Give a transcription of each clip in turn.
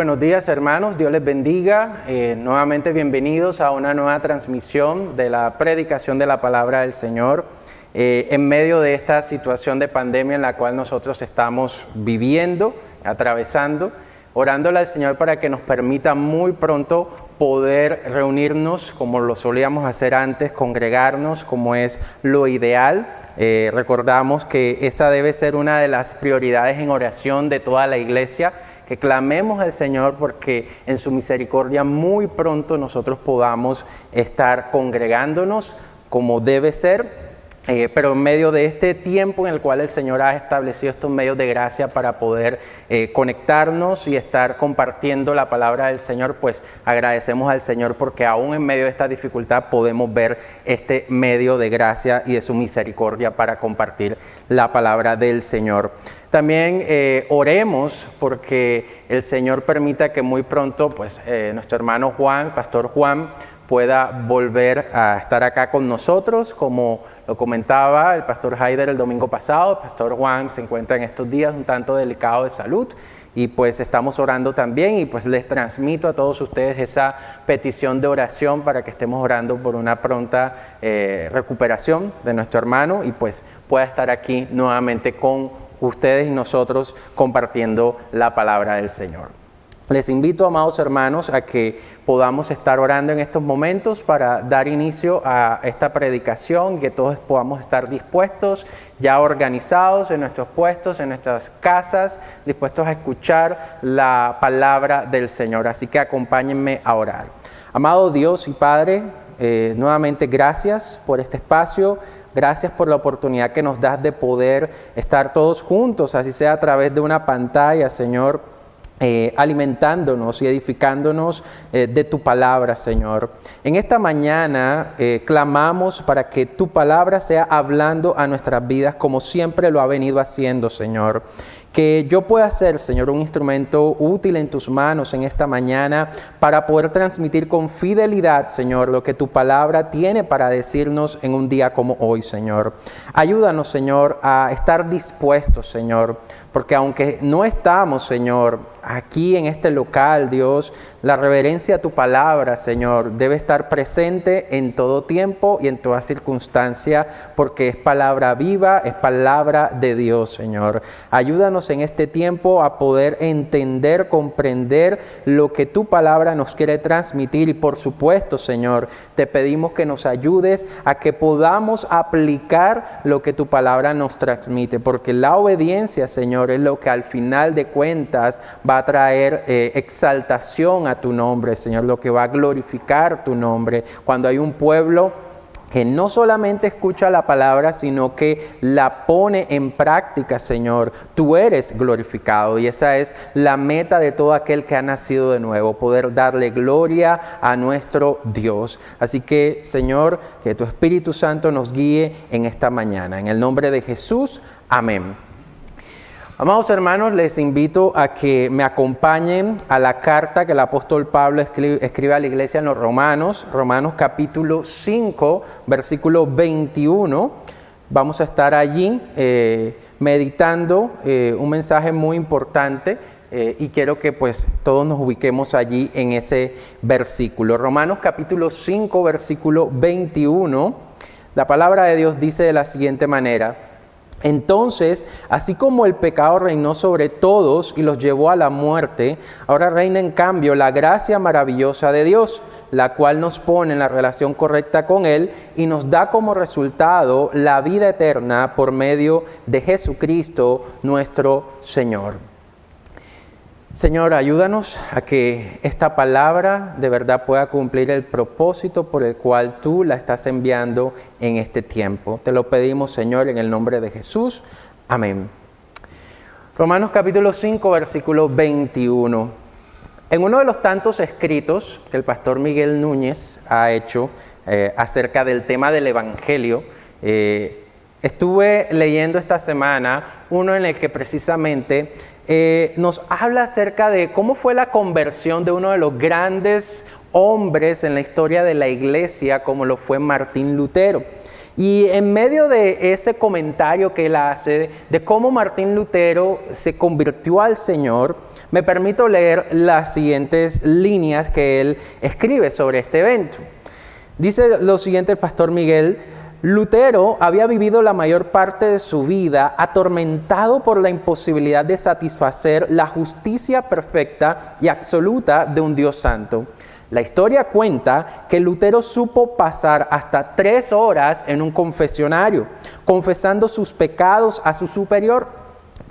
buenos días, hermanos, Dios les bendiga. Nuevamente bienvenidos a una nueva transmisión de la predicación de la palabra del Señor en medio de esta situación de pandemia en la cual nosotros estamos viviendo, atravesando, orándole al Señor para que nos permita muy pronto poder reunirnos como lo solíamos hacer antes, congregarnos como es lo ideal. Recordamos que esa debe ser una de las prioridades en oración de toda la iglesia, que clamemos al Señor porque en su misericordia muy pronto nosotros podamos estar congregándonos como debe ser, pero en medio de este tiempo en el cual el Señor ha establecido estos medios de gracia para poder conectarnos y estar compartiendo la palabra del Señor, pues agradecemos al Señor porque aún en medio de esta dificultad podemos ver este medio de gracia y de su misericordia para compartir la palabra del Señor. También oremos porque el Señor permita que muy pronto pues, nuestro hermano Juan, el pastor Juan, pueda volver a estar acá con nosotros, como lo comentaba el pastor Haider el domingo pasado. El pastor Juan se encuentra en estos días un tanto delicado de salud y pues estamos orando también y pues les transmito a todos ustedes esa petición de oración para que estemos orando por una pronta recuperación de nuestro hermano y pues pueda estar aquí nuevamente con ustedes y nosotros compartiendo la palabra del Señor. Les invito, amados hermanos, a que podamos estar orando en estos momentos para dar inicio a esta predicación, que todos podamos estar dispuestos, ya organizados en nuestros puestos, en nuestras casas, dispuestos a escuchar la palabra del Señor. Así que acompáñenme a orar. Amado Dios y Padre, nuevamente gracias por este espacio. Gracias por la oportunidad que nos das de poder estar todos juntos, así sea a través de una pantalla, Señor, alimentándonos y edificándonos de tu palabra, Señor. En esta mañana clamamos para que tu palabra sea hablando a nuestras vidas como siempre lo ha venido haciendo, Señor. Que yo pueda ser, Señor, un instrumento útil en tus manos en esta mañana para poder transmitir con fidelidad, Señor, lo que tu palabra tiene para decirnos en un día como hoy, Señor. Ayúdanos, Señor, a estar dispuestos, Señor, porque aunque no estamos, Señor, aquí en este local, Dios, la reverencia a tu palabra, Señor, debe estar presente en todo tiempo y en toda circunstancia, porque es palabra viva, es palabra de Dios, Señor. Ayúdanos en este tiempo a poder entender, comprender lo que tu palabra nos quiere transmitir y por supuesto, Señor, te pedimos que nos ayudes a que podamos aplicar lo que tu palabra nos transmite, porque la obediencia, Señor, es lo que al final de cuentas va a traer exaltación a tu nombre, Señor, lo que va a glorificar tu nombre. Cuando hay un pueblo que no solamente escucha la palabra, sino que la pone en práctica, Señor, tú eres glorificado. Y esa es la meta de todo aquel que ha nacido de nuevo, poder darle gloria a nuestro Dios. Así que, Señor, que tu Espíritu Santo nos guíe en esta mañana. En el nombre de Jesús, amén. Amados hermanos, les invito a que me acompañen a la carta que el apóstol Pablo escribe a la iglesia en los Romanos capítulo 5, versículo 21. Vamos a estar allí meditando un mensaje muy importante y quiero que pues todos nos ubiquemos allí en ese versículo. Romanos capítulo 5, versículo 21, la palabra de Dios dice de la siguiente manera: entonces, así como el pecado reinó sobre todos y los llevó a la muerte, ahora reina en cambio la gracia maravillosa de Dios, la cual nos pone en la relación correcta con Él y nos da como resultado la vida eterna por medio de Jesucristo nuestro Señor. Señor, ayúdanos a que esta palabra de verdad pueda cumplir el propósito por el cual tú la estás enviando en este tiempo. Te lo pedimos, Señor, en el nombre de Jesús. Amén. Romanos capítulo 5, versículo 21. En uno de los tantos escritos que el pastor Miguel Núñez ha hecho acerca del tema del Evangelio, estuve leyendo esta semana uno en el que precisamente nos habla acerca de cómo fue la conversión de uno de los grandes hombres en la historia de la iglesia, como lo fue Martín Lutero. Y en medio de ese comentario que él hace de cómo Martín Lutero se convirtió al Señor, me permito leer las siguientes líneas que él escribe sobre este evento. Dice lo siguiente el pastor Miguel: Lutero había vivido la mayor parte de su vida atormentado por la imposibilidad de satisfacer la justicia perfecta y absoluta de un Dios santo. La historia cuenta que Lutero supo pasar hasta 3 horas en un confesionario, confesando sus pecados a su superior,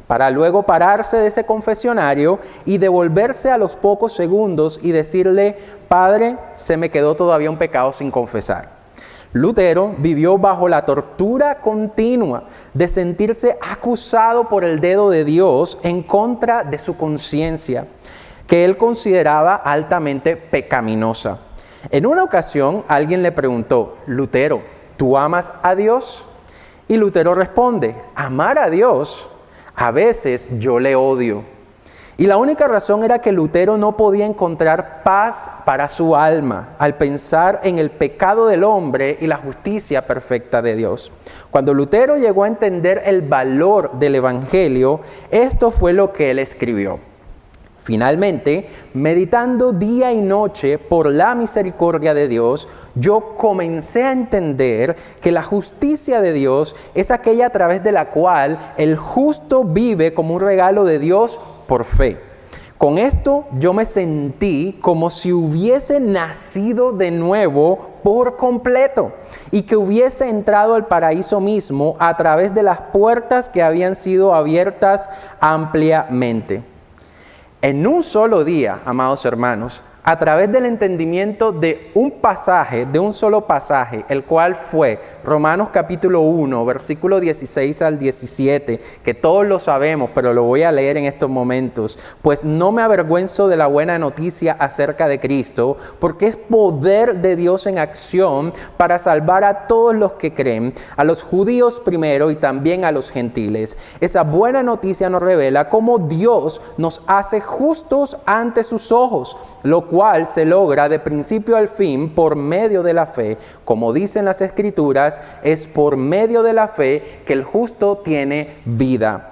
para luego pararse de ese confesionario y devolverse a los pocos segundos y decirle: Padre, se me quedó todavía un pecado sin confesar. Lutero vivió bajo la tortura continua de sentirse acusado por el dedo de Dios en contra de su conciencia, que él consideraba altamente pecaminosa. En una ocasión, alguien le preguntó: Lutero, ¿tú amas a Dios? Y Lutero responde: amar a Dios, a veces yo le odio. Y la única razón era que Lutero no podía encontrar paz para su alma al pensar en el pecado del hombre y la justicia perfecta de Dios. Cuando Lutero llegó a entender el valor del Evangelio, esto fue lo que él escribió: Finalmente, meditando día y noche por la misericordia de Dios, yo comencé a entender que la justicia de Dios es aquella a través de la cual el justo vive como un regalo de Dios por fe. Con esto yo me sentí como si hubiese nacido de nuevo por completo y que hubiese entrado al paraíso mismo a través de las puertas que habían sido abiertas ampliamente. En un solo día, amados hermanos, a través del entendimiento de un solo pasaje, el cual fue Romanos capítulo 1, versículo 16 al 17, que todos lo sabemos, pero lo voy a leer en estos momentos. Pues no me avergüenzo de la buena noticia acerca de Cristo, porque es poder de Dios en acción para salvar a todos los que creen, a los judíos primero y también a los gentiles. Esa buena noticia nos revela cómo Dios nos hace justos ante sus ojos, lo cual se logra de principio al fin por medio de la fe. Como dicen las Escrituras, es por medio de la fe que el justo tiene vida.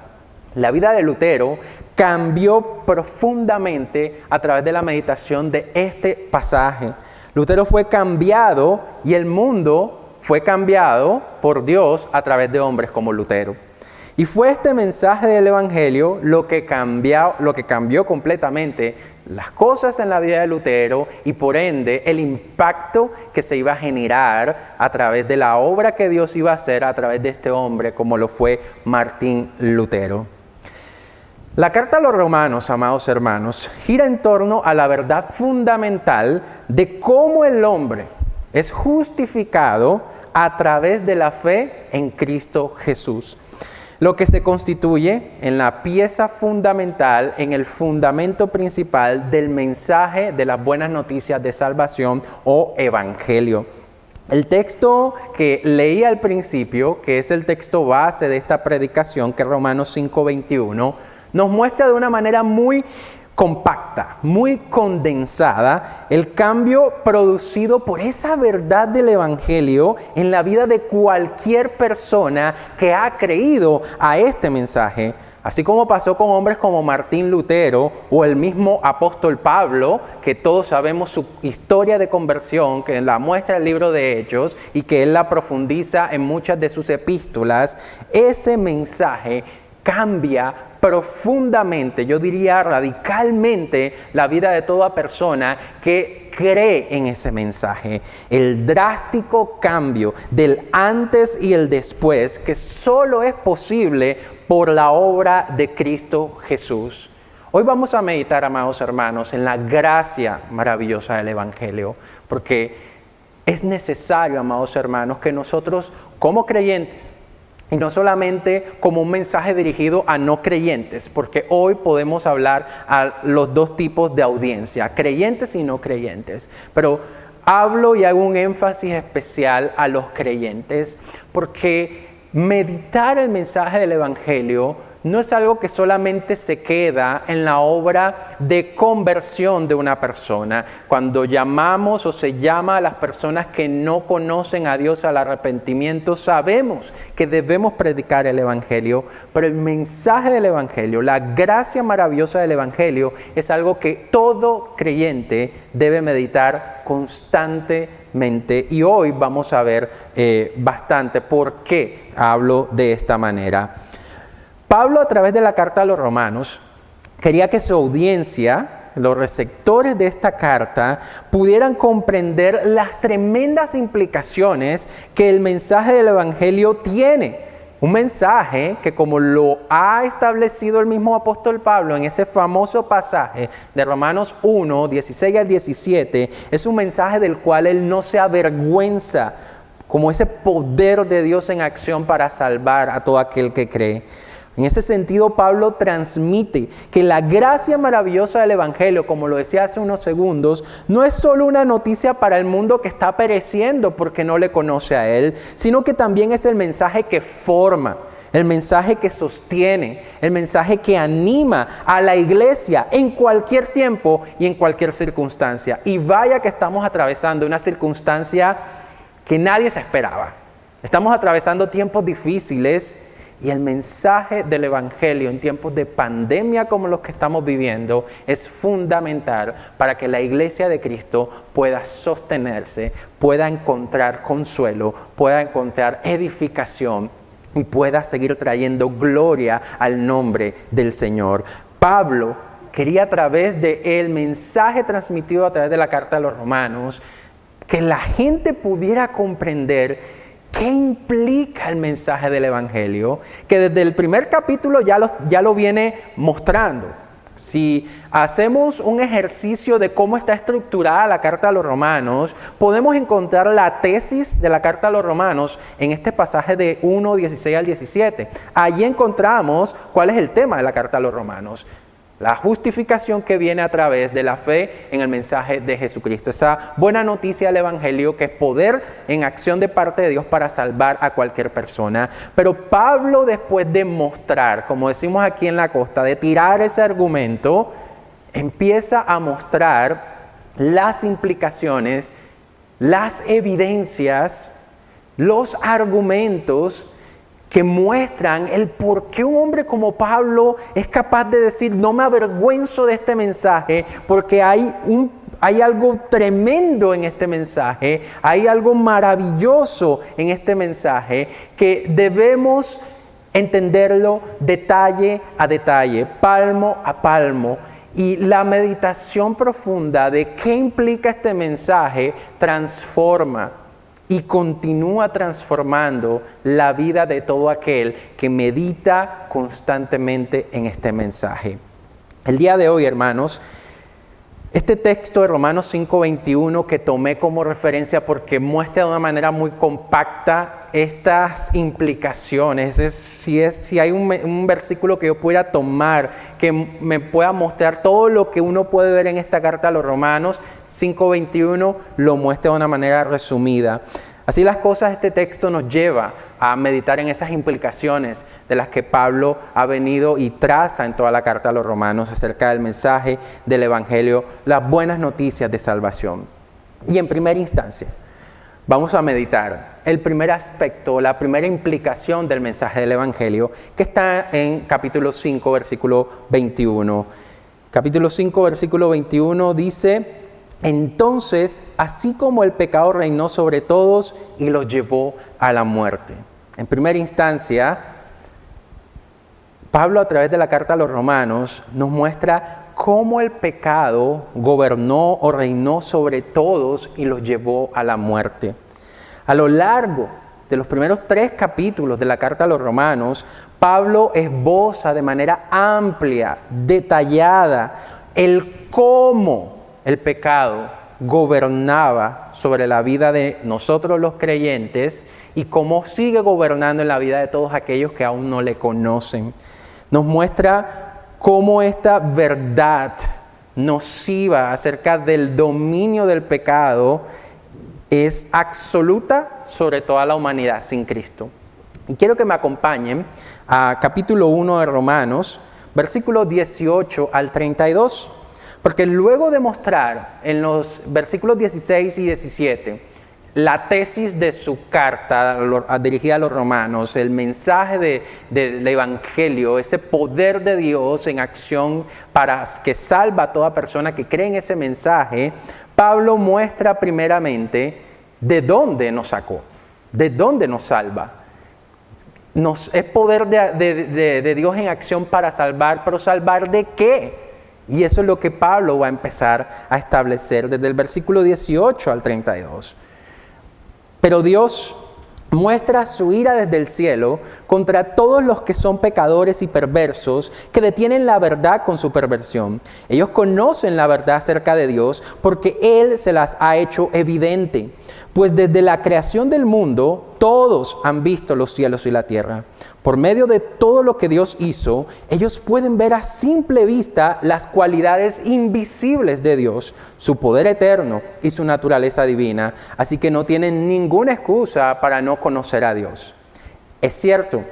La vida de Lutero cambió profundamente a través de la meditación de este pasaje. Lutero fue cambiado y el mundo fue cambiado por Dios a través de hombres como Lutero. Y fue este mensaje del Evangelio lo que cambió completamente las cosas en la vida de Lutero y por ende el impacto que se iba a generar a través de la obra que Dios iba a hacer a través de este hombre como lo fue Martín Lutero. La carta a los Romanos, amados hermanos, gira en torno a la verdad fundamental de cómo el hombre es justificado a través de la fe en Cristo Jesús, lo que se constituye en la pieza fundamental, en el fundamento principal del mensaje de las buenas noticias de salvación o evangelio. El texto que leí al principio, que es el texto base de esta predicación, que es Romanos 5:21, nos muestra de una manera muy compacta, muy condensada, el cambio producido por esa verdad del Evangelio en la vida de cualquier persona que ha creído a este mensaje. Así como pasó con hombres como Martín Lutero o el mismo apóstol Pablo, que todos sabemos su historia de conversión, que la muestra el libro de Hechos y que él la profundiza en muchas de sus epístolas, ese mensaje cambia profundamente, yo diría radicalmente, la vida de toda persona que cree en ese mensaje. El drástico cambio del antes y el después que solo es posible por la obra de Cristo Jesús. Hoy vamos a meditar, amados hermanos, en la gracia maravillosa del Evangelio, porque es necesario, amados hermanos, que nosotros como creyentes, y no solamente como un mensaje dirigido a no creyentes, porque hoy podemos hablar a los dos tipos de audiencia, creyentes y no creyentes. Pero hablo y hago un énfasis especial a los creyentes, porque meditar el mensaje del Evangelio no es algo que solamente se queda en la obra de conversión de una persona. Cuando llamamos o se llama a las personas que no conocen a Dios al arrepentimiento, sabemos que debemos predicar el Evangelio, pero el mensaje del Evangelio, la gracia maravillosa del Evangelio, es algo que todo creyente debe meditar constantemente. Y hoy vamos a ver bastante por qué hablo de esta manera. Pablo, a través de la carta a los Romanos, quería que su audiencia, los receptores de esta carta, pudieran comprender las tremendas implicaciones que el mensaje del Evangelio tiene. Un mensaje que, como lo ha establecido el mismo apóstol Pablo en ese famoso pasaje de Romanos 1, 16 al 17, es un mensaje del cual él no se avergüenza, como ese poder de Dios en acción para salvar a todo aquel que cree. En ese sentido, Pablo transmite que la gracia maravillosa del Evangelio, como lo decía hace unos segundos, no es solo una noticia para el mundo que está pereciendo porque no le conoce a Él, sino que también es el mensaje que forma, el mensaje que sostiene, el mensaje que anima a la iglesia en cualquier tiempo y en cualquier circunstancia. Y vaya que estamos atravesando una circunstancia que nadie se esperaba. Estamos atravesando tiempos difíciles. Y el mensaje del Evangelio en tiempos de pandemia como los que estamos viviendo es fundamental para que la iglesia de Cristo pueda sostenerse, pueda encontrar consuelo, pueda encontrar edificación y pueda seguir trayendo gloria al nombre del Señor. Pablo quería, a través del mensaje transmitido a través de la carta a los Romanos, que la gente pudiera comprender ¿qué implica el mensaje del Evangelio? Que desde el primer capítulo ya lo viene mostrando. Si hacemos un ejercicio de cómo está estructurada la carta a los Romanos, podemos encontrar la tesis de la carta a los Romanos en este pasaje de 1, 16 al 17. Allí encontramos cuál es el tema de la carta a los Romanos. La justificación que viene a través de la fe en el mensaje de Jesucristo. Esa buena noticia del Evangelio que es poder en acción de parte de Dios para salvar a cualquier persona. Pero Pablo, después de mostrar, como decimos aquí en la costa, de tirar ese argumento, empieza a mostrar las implicaciones, las evidencias, los argumentos que muestran el por qué un hombre como Pablo es capaz de decir, no me avergüenzo de este mensaje, porque hay algo tremendo en este mensaje, hay algo maravilloso en este mensaje, que debemos entenderlo detalle a detalle, palmo a palmo. Y la meditación profunda de qué implica este mensaje transforma y continúa transformando la vida de todo aquel que medita constantemente en este mensaje. El día de hoy, hermanos, este texto de Romanos 5:21 que tomé como referencia porque muestra de una manera muy compacta estas implicaciones. Si hay un versículo que yo pueda tomar, que me pueda mostrar todo lo que uno puede ver en esta carta a los Romanos, 5:21 lo muestra de una manera resumida. Así las cosas, este texto nos lleva a meditar en esas implicaciones de las que Pablo ha venido y traza en toda la carta a los Romanos acerca del mensaje del Evangelio, las buenas noticias de salvación. Y en primera instancia, vamos a meditar el primer aspecto, la primera implicación del mensaje del Evangelio, que está en capítulo 5, versículo 21. Capítulo 5, versículo 21 dice: entonces, así como el pecado reinó sobre todos y los llevó a la muerte. En primera instancia, Pablo, a través de la carta a los Romanos, nos muestra cómo el pecado gobernó o reinó sobre todos y los llevó a la muerte. A lo largo de los primeros 3 capítulos de la carta a los Romanos, Pablo esboza de manera amplia, detallada, el cómo el pecado gobernaba sobre la vida de nosotros los creyentes y cómo sigue gobernando en la vida de todos aquellos que aún no le conocen. Nos muestra cómo esta verdad nociva acerca del dominio del pecado es absoluta sobre toda la humanidad sin Cristo. Y quiero que me acompañen a capítulo 1 de Romanos, versículos 18 al 32, porque luego de mostrar en los versículos 16 y 17 la tesis de su carta dirigida a los romanos, el mensaje del evangelio, ese poder de Dios en acción para que salva a toda persona que cree en ese mensaje, Pablo muestra primeramente de dónde nos sacó, de dónde nos salva. Es poder de Dios en acción para salvar, pero ¿salvar de qué? Y eso es lo que Pablo va a empezar a establecer desde el versículo 18 al 32. Pero Dios muestra su ira desde el cielo contra todos los que son pecadores y perversos, que detienen la verdad con su perversión. Ellos conocen la verdad acerca de Dios porque Él se las ha hecho evidente. Pues desde la creación del mundo, todos han visto los cielos y la tierra. Por medio de todo lo que Dios hizo, ellos pueden ver a simple vista las cualidades invisibles de Dios, su poder eterno y su naturaleza divina. Así que no tienen ninguna excusa para no conocer a Dios. Es cierto,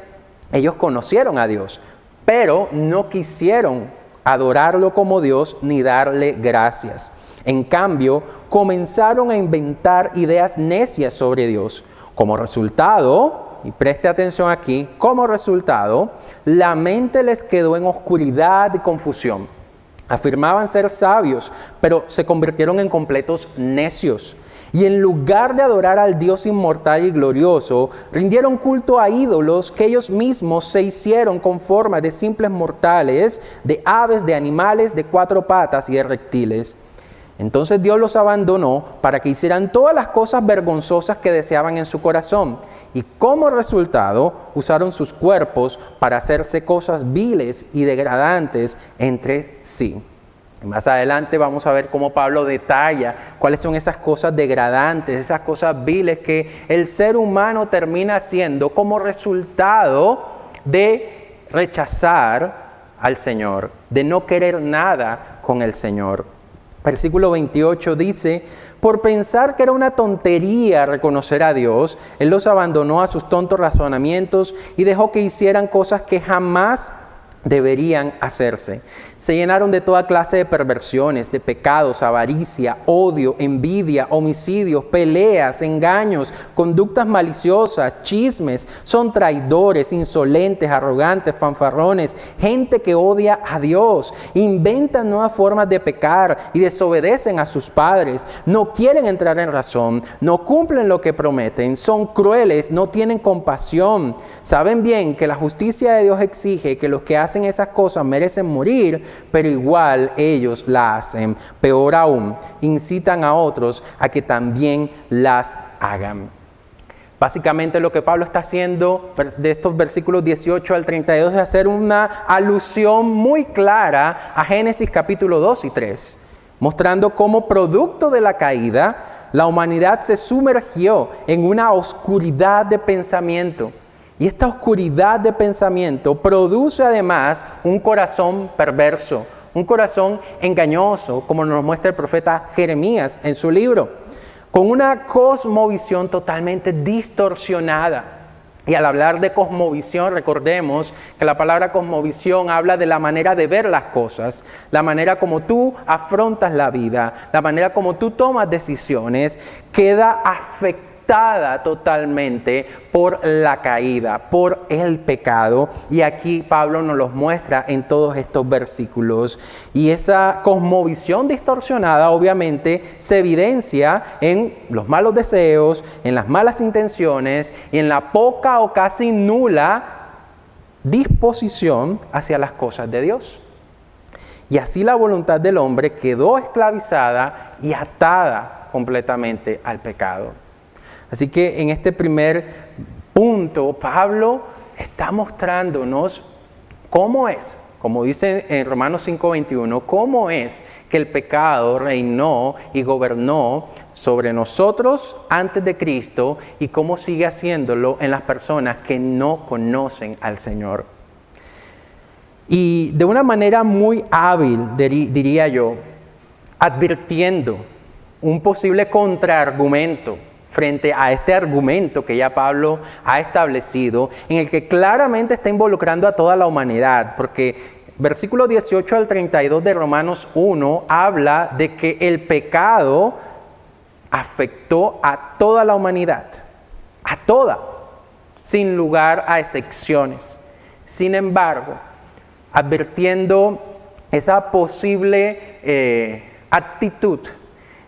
ellos conocieron a Dios, pero no quisieron adorarlo como Dios ni darle gracias. En cambio, comenzaron a inventar ideas necias sobre Dios. Como resultado, y preste atención aquí, como resultado, la mente les quedó en oscuridad y confusión. Afirmaban ser sabios, pero se convirtieron en completos necios. Y en lugar de adorar al Dios inmortal y glorioso, rindieron culto a ídolos que ellos mismos se hicieron con forma de simples mortales, de aves, de animales, de cuatro patas y de reptiles. Entonces Dios los abandonó para que hicieran todas las cosas vergonzosas que deseaban en su corazón. Y como resultado, usaron sus cuerpos para hacerse cosas viles y degradantes entre sí. Más adelante vamos a ver cómo Pablo detalla cuáles son esas cosas degradantes, esas cosas viles que el ser humano termina haciendo como resultado de rechazar al Señor, de no querer nada con el Señor. Versículo 28 dice, por pensar que era una tontería reconocer a Dios, Él los abandonó a sus tontos razonamientos y dejó que hicieran cosas que jamás deberían hacerse. Se llenaron de toda clase de perversiones, de pecados, avaricia, odio, envidia, homicidios, peleas, engaños, conductas maliciosas, chismes. Son traidores, insolentes, arrogantes, fanfarrones, gente que odia a Dios. Inventan nuevas formas de pecar y desobedecen a sus padres. No quieren entrar en razón, no cumplen lo que prometen, son crueles, no tienen compasión. Saben bien que la justicia de Dios exige que los que hacen esas cosas merecen morir, pero igual ellos la hacen. Peor aún, incitan a otros a que también las hagan. Básicamente lo que Pablo está haciendo de estos versículos 18 al 32 es hacer una alusión muy clara a Génesis capítulo 2 y 3, mostrando cómo producto de la caída, la humanidad se sumergió en una oscuridad de pensamiento. Y esta oscuridad de pensamiento produce además un corazón perverso, un corazón engañoso, como nos muestra el profeta Jeremías en su libro, con una cosmovisión totalmente distorsionada. Y al hablar de cosmovisión, recordemos que la palabra cosmovisión habla de la manera de ver las cosas, la manera como tú afrontas la vida, la manera como tú tomas decisiones, queda afectada totalmente por la caída, por el pecado. Y aquí Pablo nos los muestra en todos estos versículos. Y esa cosmovisión distorsionada obviamente se evidencia en los malos deseos, en las malas intenciones y en la poca o casi nula disposición hacia las cosas de Dios. Y así la voluntad del hombre quedó esclavizada y atada completamente al pecado. Así que en este primer punto, Pablo está mostrándonos cómo es, como dice en Romanos 5:21, cómo es que el pecado reinó y gobernó sobre nosotros antes de Cristo y cómo sigue haciéndolo en las personas que no conocen al Señor. Y de una manera muy hábil, diría yo, advirtiendo un posible contraargumento frente a este argumento que ya Pablo ha establecido, en el que claramente está involucrando a toda la humanidad, porque versículo 18 al 32 de Romanos 1 habla de que el pecado afectó a toda la humanidad, a toda, sin lugar a excepciones. Sin embargo, advirtiendo esa posible actitud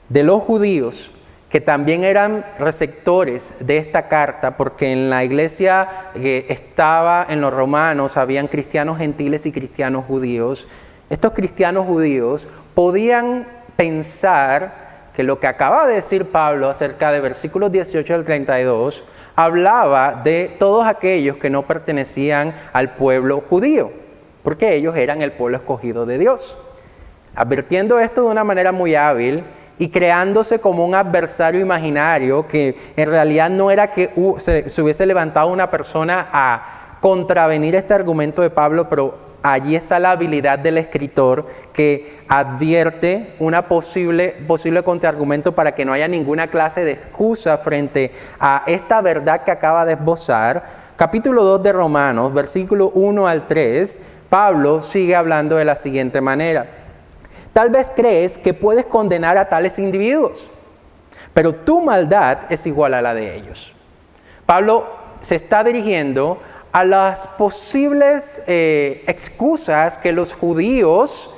de los judíos, que también eran receptores de esta carta, porque en la iglesia estaba, en los romanos, habían cristianos gentiles y cristianos judíos. Estos cristianos judíos podían pensar que lo que acaba de decir Pablo acerca de versículos 18 al 32, hablaba de todos aquellos que no pertenecían al pueblo judío, porque ellos eran el pueblo escogido de Dios. Advirtiendo esto de una manera muy hábil y creándose como un adversario imaginario, que en realidad no era que se hubiese levantado una persona a contravenir este argumento de Pablo, pero allí está la habilidad del escritor que advierte una posible contraargumento para que no haya ninguna clase de excusa frente a esta verdad que acaba de esbozar. Capítulo 2 de Romanos, versículo 1 al 3, Pablo sigue hablando de la siguiente manera. Tal vez crees que puedes condenar a tales individuos, pero tu maldad es igual a la de ellos. Pablo se está dirigiendo a las posibles excusas que los judíos,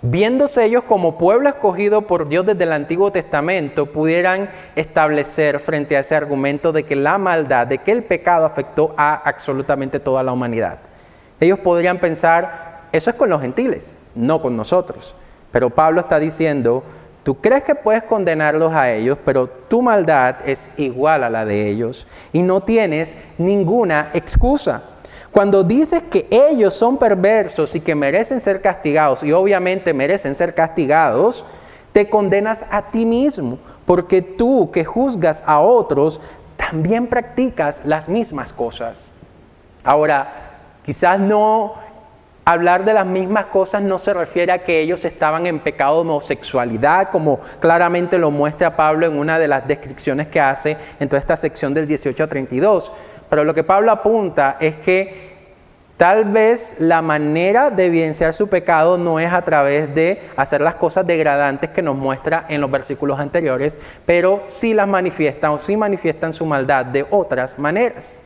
viéndose ellos como pueblo escogido por Dios desde el Antiguo Testamento, pudieran establecer frente a ese argumento de que la maldad, de que el pecado afectó a absolutamente toda la humanidad. Ellos podrían pensar, eso es con los gentiles, no con nosotros. Pero Pablo está diciendo, tú crees que puedes condenarlos a ellos, pero tu maldad es igual a la de ellos y no tienes ninguna excusa. Cuando dices que ellos son perversos y que merecen ser castigados, y obviamente merecen ser castigados, te condenas a ti mismo, porque tú que juzgas a otros, también practicas las mismas cosas. Ahora, quizás no hablar de las mismas cosas no se refiere a que ellos estaban en pecado de homosexualidad, como claramente lo muestra Pablo en una de las descripciones que hace en toda esta sección del 18 a 32. Pero lo que Pablo apunta es que tal vez la manera de evidenciar su pecado no es a través de hacer las cosas degradantes que nos muestra en los versículos anteriores, pero sí las manifiestan o sí manifiestan su maldad de otras maneras.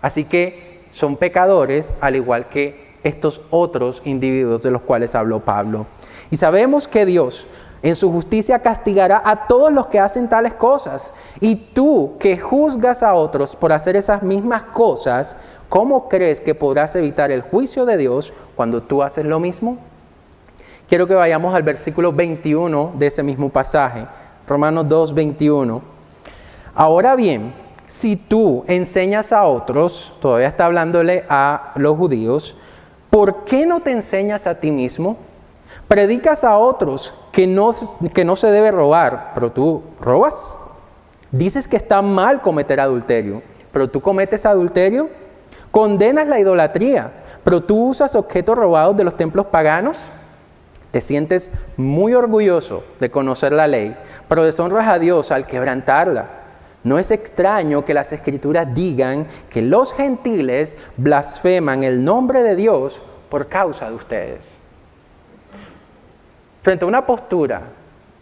Así que son pecadores al igual que estos otros individuos de los cuales habló Pablo. Y sabemos que Dios en su justicia castigará a todos los que hacen tales cosas. Y tú que juzgas a otros por hacer esas mismas cosas, ¿cómo crees que podrás evitar el juicio de Dios cuando tú haces lo mismo? Quiero que vayamos al versículo 21 de ese mismo pasaje, Romanos 2, 21. Ahora bien, si tú enseñas a otros, todavía está hablándole a los judíos, ¿por qué no te enseñas a ti mismo? Predicas a otros que no se debe robar, pero tú robas. Dices que está mal cometer adulterio, pero tú cometes adulterio. Condenas la idolatría, pero tú usas objetos robados de los templos paganos. Te sientes muy orgulloso de conocer la ley, pero deshonras a Dios al quebrantarla. No es extraño que las Escrituras digan que los gentiles blasfeman el nombre de Dios por causa de ustedes. Frente a una postura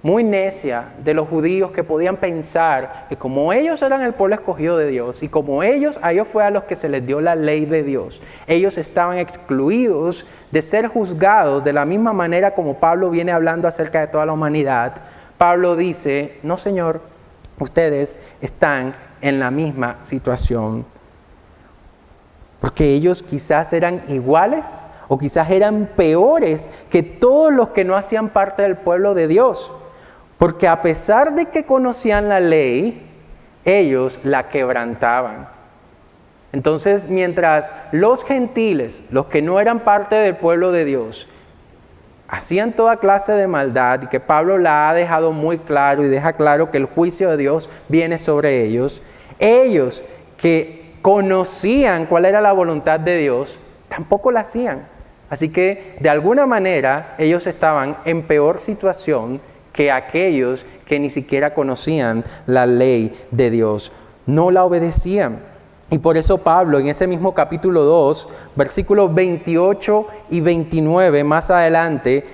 muy necia de los judíos que podían pensar que como ellos eran el pueblo escogido de Dios y como a ellos fue a los que se les dio la ley de Dios, ellos estaban excluidos de ser juzgados de la misma manera como Pablo viene hablando acerca de toda la humanidad. Pablo dice, no Señor, ustedes están en la misma situación. Porque ellos quizás eran iguales o quizás eran peores que todos los que no hacían parte del pueblo de Dios. Porque a pesar de que conocían la ley, ellos la quebrantaban. Entonces, mientras los gentiles, los que no eran parte del pueblo de Dios, hacían toda clase de maldad, y que Pablo la ha dejado muy claro y deja claro que el juicio de Dios viene sobre ellos, ellos que conocían cuál era la voluntad de Dios, tampoco la hacían. Así que de alguna manera ellos estaban en peor situación que aquellos que ni siquiera conocían la ley de Dios. No la obedecían. Y por eso Pablo en ese mismo capítulo 2, versículos 28 y 29, más adelante,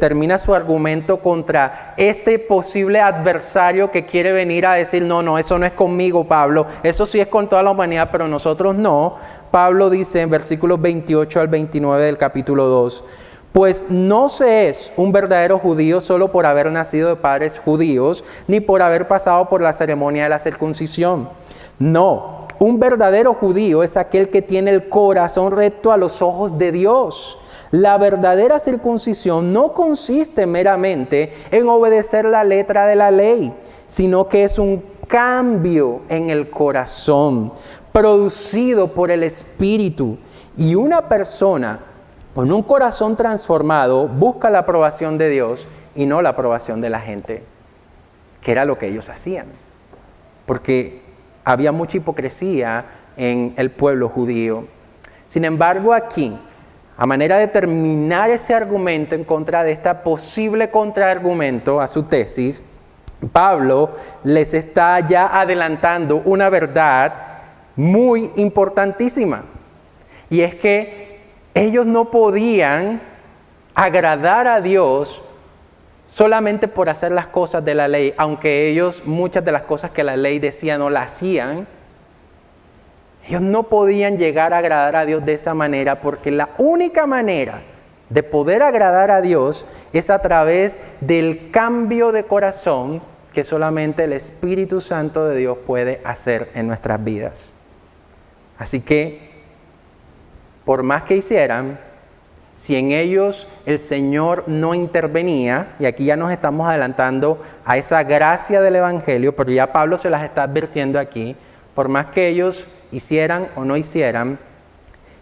termina su argumento contra este posible adversario que quiere venir a decir, no, eso no es conmigo, Pablo, eso sí es con toda la humanidad, pero nosotros no. Pablo dice en versículos 28 al 29 del capítulo 2, pues no se es un verdadero judío solo por haber nacido de padres judíos, ni por haber pasado por la ceremonia de la circuncisión. No. Un verdadero judío es aquel que tiene el corazón recto a los ojos de Dios. La verdadera circuncisión no consiste meramente en obedecer la letra de la ley, sino que es un cambio en el corazón, producido por el Espíritu. Y una persona con un corazón transformado busca la aprobación de Dios y no la aprobación de la gente, que era lo que ellos hacían. Porque había mucha hipocresía en el pueblo judío. Sin embargo, aquí, a manera de terminar ese argumento en contra de este posible contraargumento a su tesis, Pablo les está ya adelantando una verdad muy importantísima. Y es que ellos no podían agradar a Dios solamente por hacer las cosas de la ley, aunque ellos muchas de las cosas que la ley decía no las hacían. Ellos no podían llegar a agradar a Dios de esa manera, porque la única manera de poder agradar a Dios es a través del cambio de corazón que solamente el Espíritu Santo de Dios puede hacer en nuestras vidas. Así que, por más que hicieran, si en ellos el Señor no intervenía, y aquí ya nos estamos adelantando a esa gracia del Evangelio, pero ya Pablo se las está advirtiendo aquí, por más que ellos hicieran o no hicieran,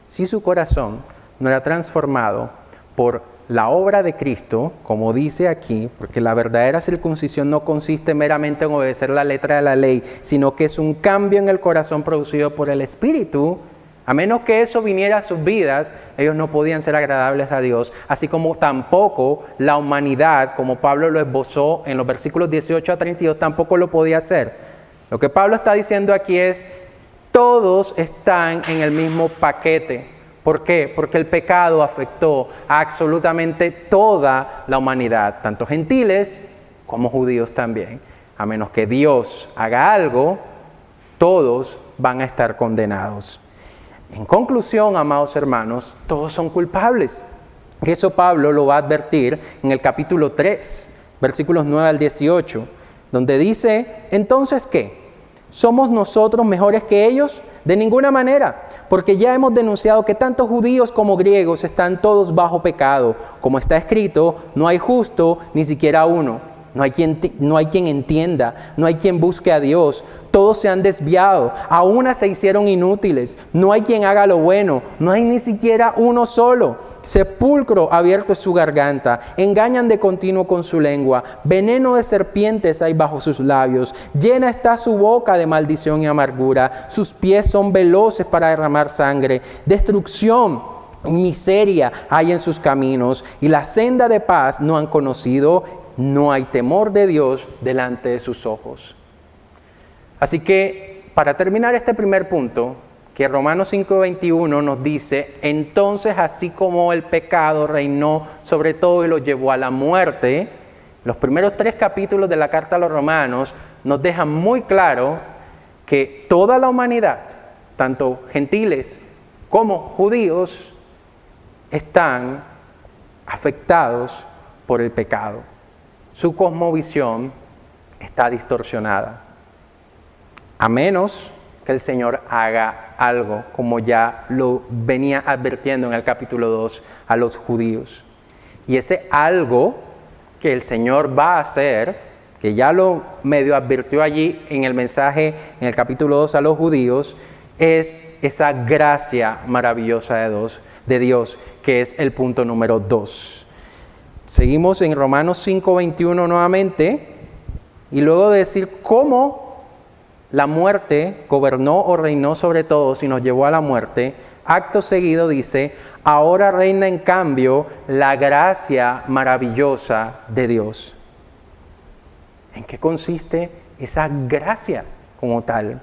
si su corazón no era transformado por la obra de Cristo, como dice aquí, porque la verdadera circuncisión no consiste meramente en obedecer la letra de la ley, sino que es un cambio en el corazón producido por el Espíritu. A menos que eso viniera a sus vidas, ellos no podían ser agradables a Dios, así como tampoco la humanidad, como Pablo lo esbozó en los versículos 18 a 32, tampoco lo podía hacer. Lo que Pablo está diciendo aquí es, todos están en el mismo paquete. ¿Por qué? Porque el pecado afectó a absolutamente toda la humanidad, tanto gentiles como judíos también. A menos que Dios haga algo, todos van a estar condenados. En conclusión, amados hermanos, todos son culpables. Eso Pablo lo va a advertir en el capítulo 3, versículos 9 al 18, donde dice, ¿entonces qué? ¿Somos nosotros mejores que ellos? De ninguna manera, porque ya hemos denunciado que tanto judíos como griegos están todos bajo pecado. Como está escrito, no hay justo ni siquiera uno. No hay quien entienda, no hay quien busque a Dios. Todos se han desviado, a una se hicieron inútiles. No hay quien haga lo bueno, no hay ni siquiera uno solo. Sepulcro abierto es su garganta, engañan de continuo con su lengua. Veneno de serpientes hay bajo sus labios. Llena está su boca de maldición y amargura. Sus pies son veloces para derramar sangre. Destrucción y miseria hay en sus caminos, y la senda de paz no han conocido. No hay temor de Dios delante de sus ojos. Así que, para terminar este primer punto, que Romanos 5:21 nos dice, entonces así como el pecado reinó sobre todo y lo llevó a la muerte, los primeros 3 capítulos de la carta a los Romanos nos dejan muy claro que toda la humanidad, tanto gentiles como judíos, están afectados por el pecado. Su cosmovisión está distorsionada. A menos que el Señor haga algo, como ya lo venía advirtiendo en el capítulo 2 a los judíos. Y ese algo que el Señor va a hacer, que ya lo medio advirtió allí en el mensaje en el capítulo 2 a los judíos, es esa gracia maravillosa de Dios, que es el punto número 2. Seguimos en Romanos 5:21 nuevamente, y luego de decir cómo la muerte gobernó o reinó sobre todos y nos llevó a la muerte, acto seguido dice, ahora reina en cambio la gracia maravillosa de Dios. ¿En qué consiste esa gracia como tal?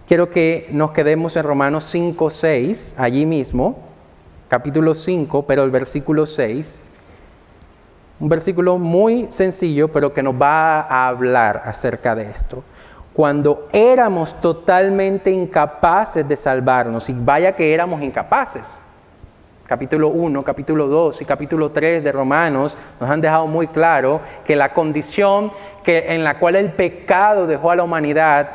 Quiero que nos quedemos en Romanos 5, 6, allí mismo, capítulo 5, pero el versículo 6. Un versículo muy sencillo, pero que nos va a hablar acerca de esto. Cuando éramos totalmente incapaces de salvarnos, y vaya que éramos incapaces. Capítulo 1, capítulo 2 y capítulo 3 de Romanos nos han dejado muy claro que la condición en la cual el pecado dejó a la humanidad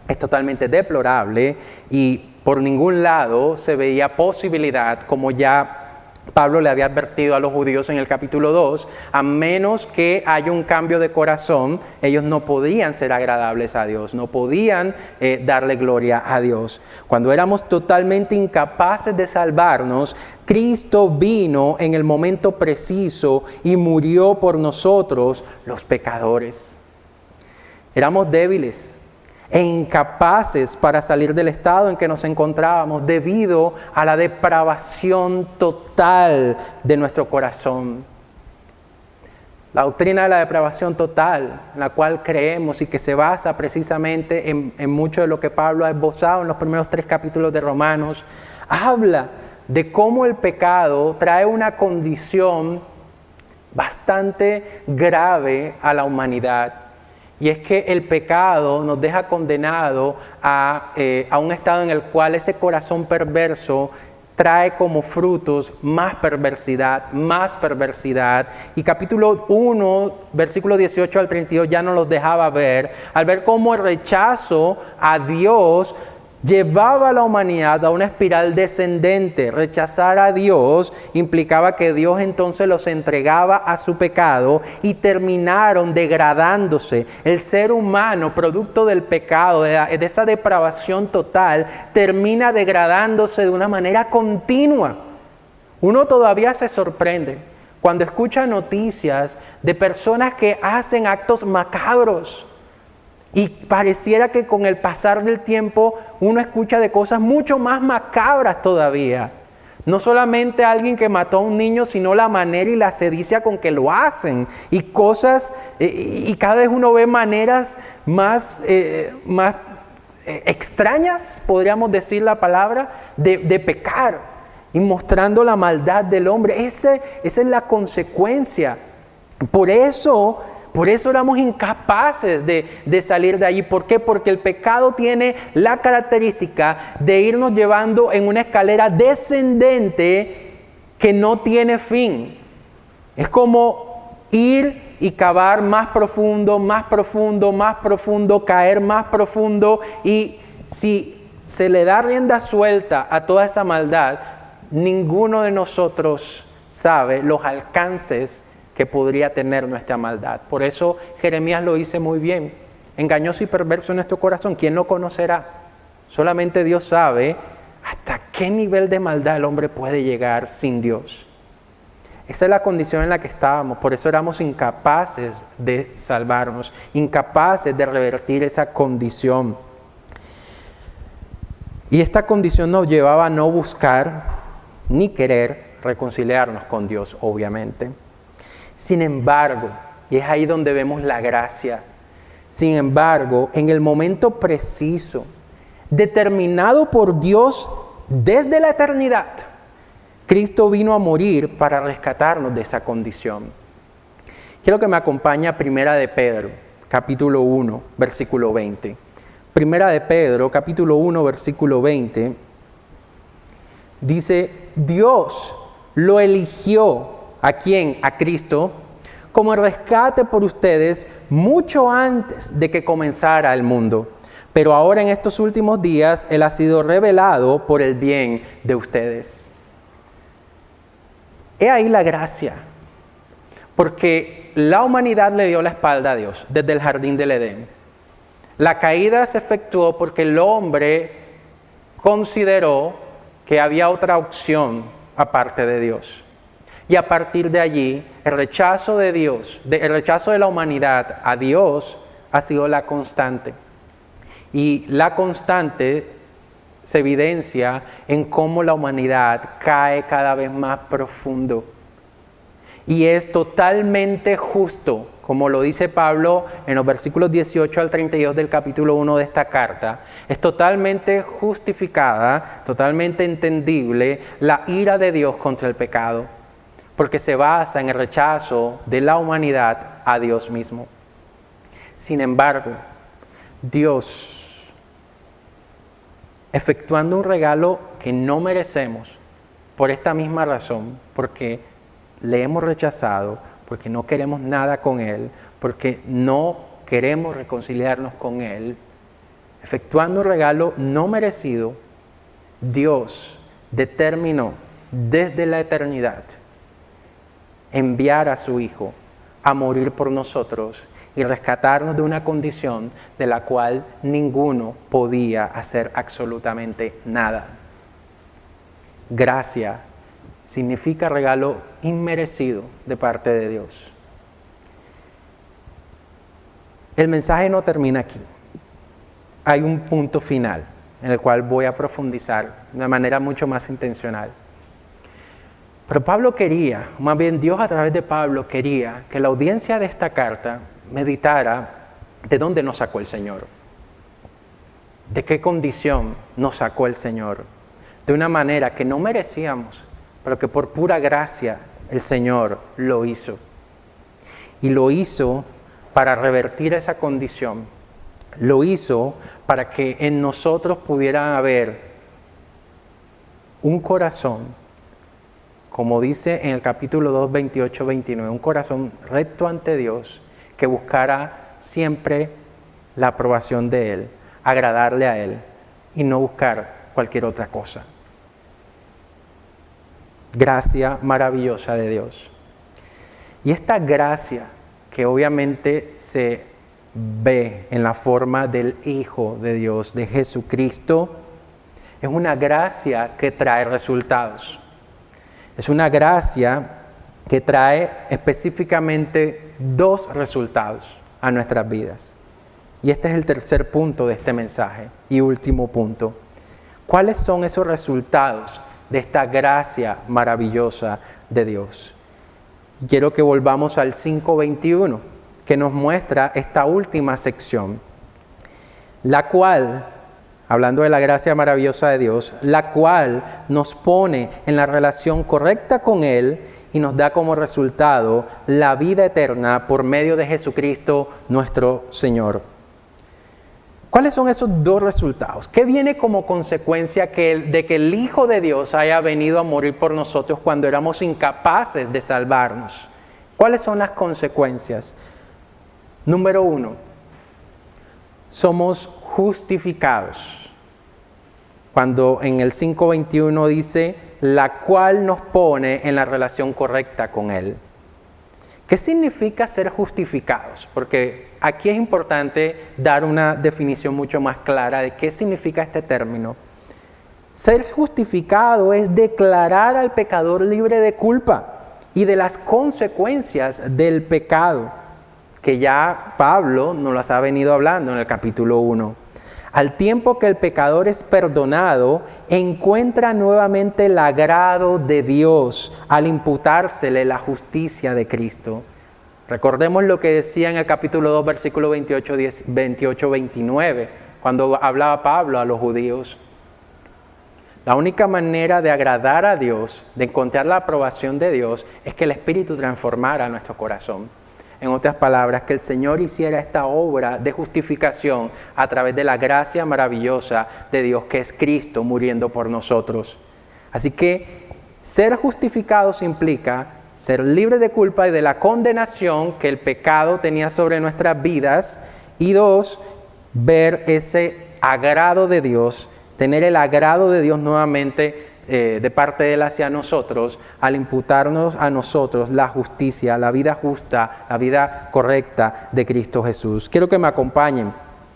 es totalmente deplorable y por ningún lado se veía posibilidad, como ya Pablo le había advertido a los judíos en el capítulo 2, a menos que haya un cambio de corazón, ellos no podían ser agradables a Dios, no podían darle gloria a Dios. Cuando éramos totalmente incapaces de salvarnos, Cristo vino en el momento preciso y murió por nosotros, los pecadores. Éramos débiles e incapaces para salir del estado en que nos encontrábamos debido a la depravación total de nuestro corazón. La doctrina de la depravación total, en la cual creemos y que se basa precisamente en mucho de lo que Pablo ha esbozado en los primeros 3 capítulos de Romanos, habla de cómo el pecado trae una condición bastante grave a la humanidad. Y es que el pecado nos deja condenado a un estado en el cual ese corazón perverso trae como frutos más perversidad. Y capítulo 1, versículo 18 al 32 ya nos los dejaba ver, al ver cómo el rechazo a Dios llevaba a la humanidad a una espiral descendente. Rechazar a Dios implicaba que Dios entonces los entregaba a su pecado y terminaron degradándose. El ser humano, producto del pecado, de esa depravación total, termina degradándose de una manera continua. Uno todavía se sorprende cuando escucha noticias de personas que hacen actos macabros. Y pareciera que con el pasar del tiempo uno escucha de cosas mucho más macabras todavía. No solamente alguien que mató a un niño, sino la manera y la sedicia con que lo hacen. Y cosas, y cada vez uno ve maneras más extrañas, podríamos decir la palabra, de pecar. Y mostrando la maldad del hombre. Esa es la consecuencia. Por eso éramos incapaces de salir de allí. ¿Por qué? Porque el pecado tiene la característica de irnos llevando en una escalera descendente que no tiene fin. Es como ir y cavar más profundo, caer más profundo. Y si se le da rienda suelta a toda esa maldad, ninguno de nosotros sabe los alcances que podría tener nuestra maldad. Por eso Jeremías lo dice muy bien. Engañoso y perverso en nuestro corazón, ¿quién lo conocerá? Solamente Dios sabe hasta qué nivel de maldad el hombre puede llegar sin Dios. Esa es la condición en la que estábamos, por eso éramos incapaces de salvarnos, incapaces de revertir esa condición. Y esta condición nos llevaba a no buscar ni querer reconciliarnos con Dios, obviamente. Sin embargo, y es ahí donde vemos la gracia, sin embargo, en el momento preciso, determinado por Dios desde la eternidad, Cristo vino a morir para rescatarnos de esa condición. Quiero que me acompañe a Primera de Pedro, capítulo 1, versículo 20. Primera de Pedro, capítulo 1, versículo 20, dice, Dios lo eligió. ¿A quién? A Cristo, como el rescate por ustedes mucho antes de que comenzara el mundo. Pero ahora en estos últimos días Él ha sido revelado por el bien de ustedes. He ahí la gracia, porque la humanidad le dio la espalda a Dios desde el jardín del Edén. La caída se efectuó porque el hombre consideró que había otra opción aparte de Dios. Y a partir de allí, el rechazo de Dios, el rechazo de la humanidad a Dios ha sido la constante. Y la constante se evidencia en cómo la humanidad cae cada vez más profundo. y es totalmente justo, como lo dice Pablo en los versículos 18 al 32 del capítulo 1 de esta carta. Es totalmente justificada, totalmente entendible la ira de Dios contra el pecado, porque se basa en el rechazo de la humanidad a Dios mismo. Sin embargo, Dios, efectuando un regalo que no merecemos, por esta misma razón, porque le hemos rechazado, porque no queremos nada con Él, porque no queremos reconciliarnos con Él, efectuando un regalo no merecido, Dios determinó desde la eternidad enviar a su Hijo a morir por nosotros y rescatarnos de una condición de la cual ninguno podía hacer absolutamente nada. Gracia significa regalo inmerecido de parte de Dios. El mensaje no termina aquí. Hay un punto final en el cual voy a profundizar de una manera mucho más intencional. Pero Pablo quería, más bien Dios a través de Pablo quería que la audiencia de esta carta meditara de dónde nos sacó el Señor, de qué condición nos sacó el Señor, de una manera que no merecíamos, pero que por pura gracia el Señor lo hizo. Y lo hizo para revertir esa condición. Lo hizo para que en nosotros pudiera haber un corazón, como dice en el capítulo 2, 28, 29, un corazón recto ante Dios que buscara siempre la aprobación de Él, agradarle a Él y no buscar cualquier otra cosa. Gracia maravillosa de Dios. Y esta gracia que obviamente se ve en la forma del Hijo de Dios, de Jesucristo, es una gracia que trae resultados. Es una gracia que trae específicamente 2 resultados a nuestras vidas. Y este es el tercer punto de este mensaje y último punto. ¿Cuáles son esos resultados de esta gracia maravillosa de Dios? Quiero que volvamos al 5:21, que nos muestra esta última sección, la cual, hablando de la gracia maravillosa de Dios, la cual nos pone en la relación correcta con Él y nos da como resultado la vida eterna por medio de Jesucristo nuestro Señor. ¿Cuáles son esos 2 resultados? ¿Qué viene como consecuencia de que el Hijo de Dios haya venido a morir por nosotros cuando éramos incapaces de salvarnos? ¿Cuáles son las consecuencias? Número 1, somos justificados. Cuando en el 5:21 dice, la cual nos pone en la relación correcta con Él. ¿Qué significa ser justificados? Porque aquí es importante dar una definición mucho más clara de qué significa este término. Ser justificado es declarar al pecador libre de culpa y de las consecuencias del pecado, que ya Pablo nos las ha venido hablando en el capítulo 1. Al tiempo que el pecador es perdonado, encuentra nuevamente el agrado de Dios al imputársele la justicia de Cristo. Recordemos lo que decía en el capítulo 2, versículo 28-29, cuando hablaba Pablo a los judíos. La única manera de agradar a Dios, de encontrar la aprobación de Dios, es que el Espíritu transformara nuestro corazón. En otras palabras, que el Señor hiciera esta obra de justificación a través de la gracia maravillosa de Dios, que es Cristo muriendo por nosotros. Así que ser justificados implica ser libre de culpa y de la condenación que el pecado tenía sobre nuestras vidas. Y 2, ver ese agrado de Dios, tener el agrado de Dios nuevamente de parte de Él hacia nosotros, al imputarnos a nosotros la justicia, la vida justa, la vida correcta de Cristo Jesús. Quiero que me acompañen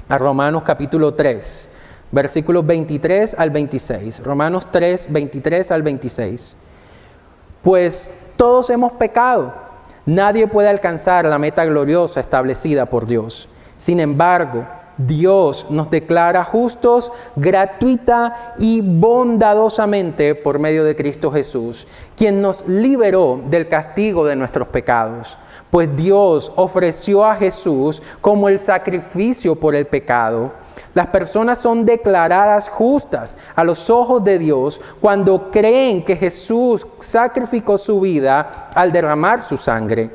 a Romanos capítulo 3, versículos 23 al 26. Romanos 3, 23 al 26. Pues todos hemos pecado. Nadie puede alcanzar la meta gloriosa establecida por Dios. Sin embargo, Dios nos declara justos gratuita y bondadosamente por medio de Cristo Jesús, quien nos liberó del castigo de nuestros pecados. Pues Dios ofreció a Jesús como el sacrificio por el pecado. Las personas son declaradas justas a los ojos de Dios cuando creen que Jesús sacrificó su vida al derramar su sangre.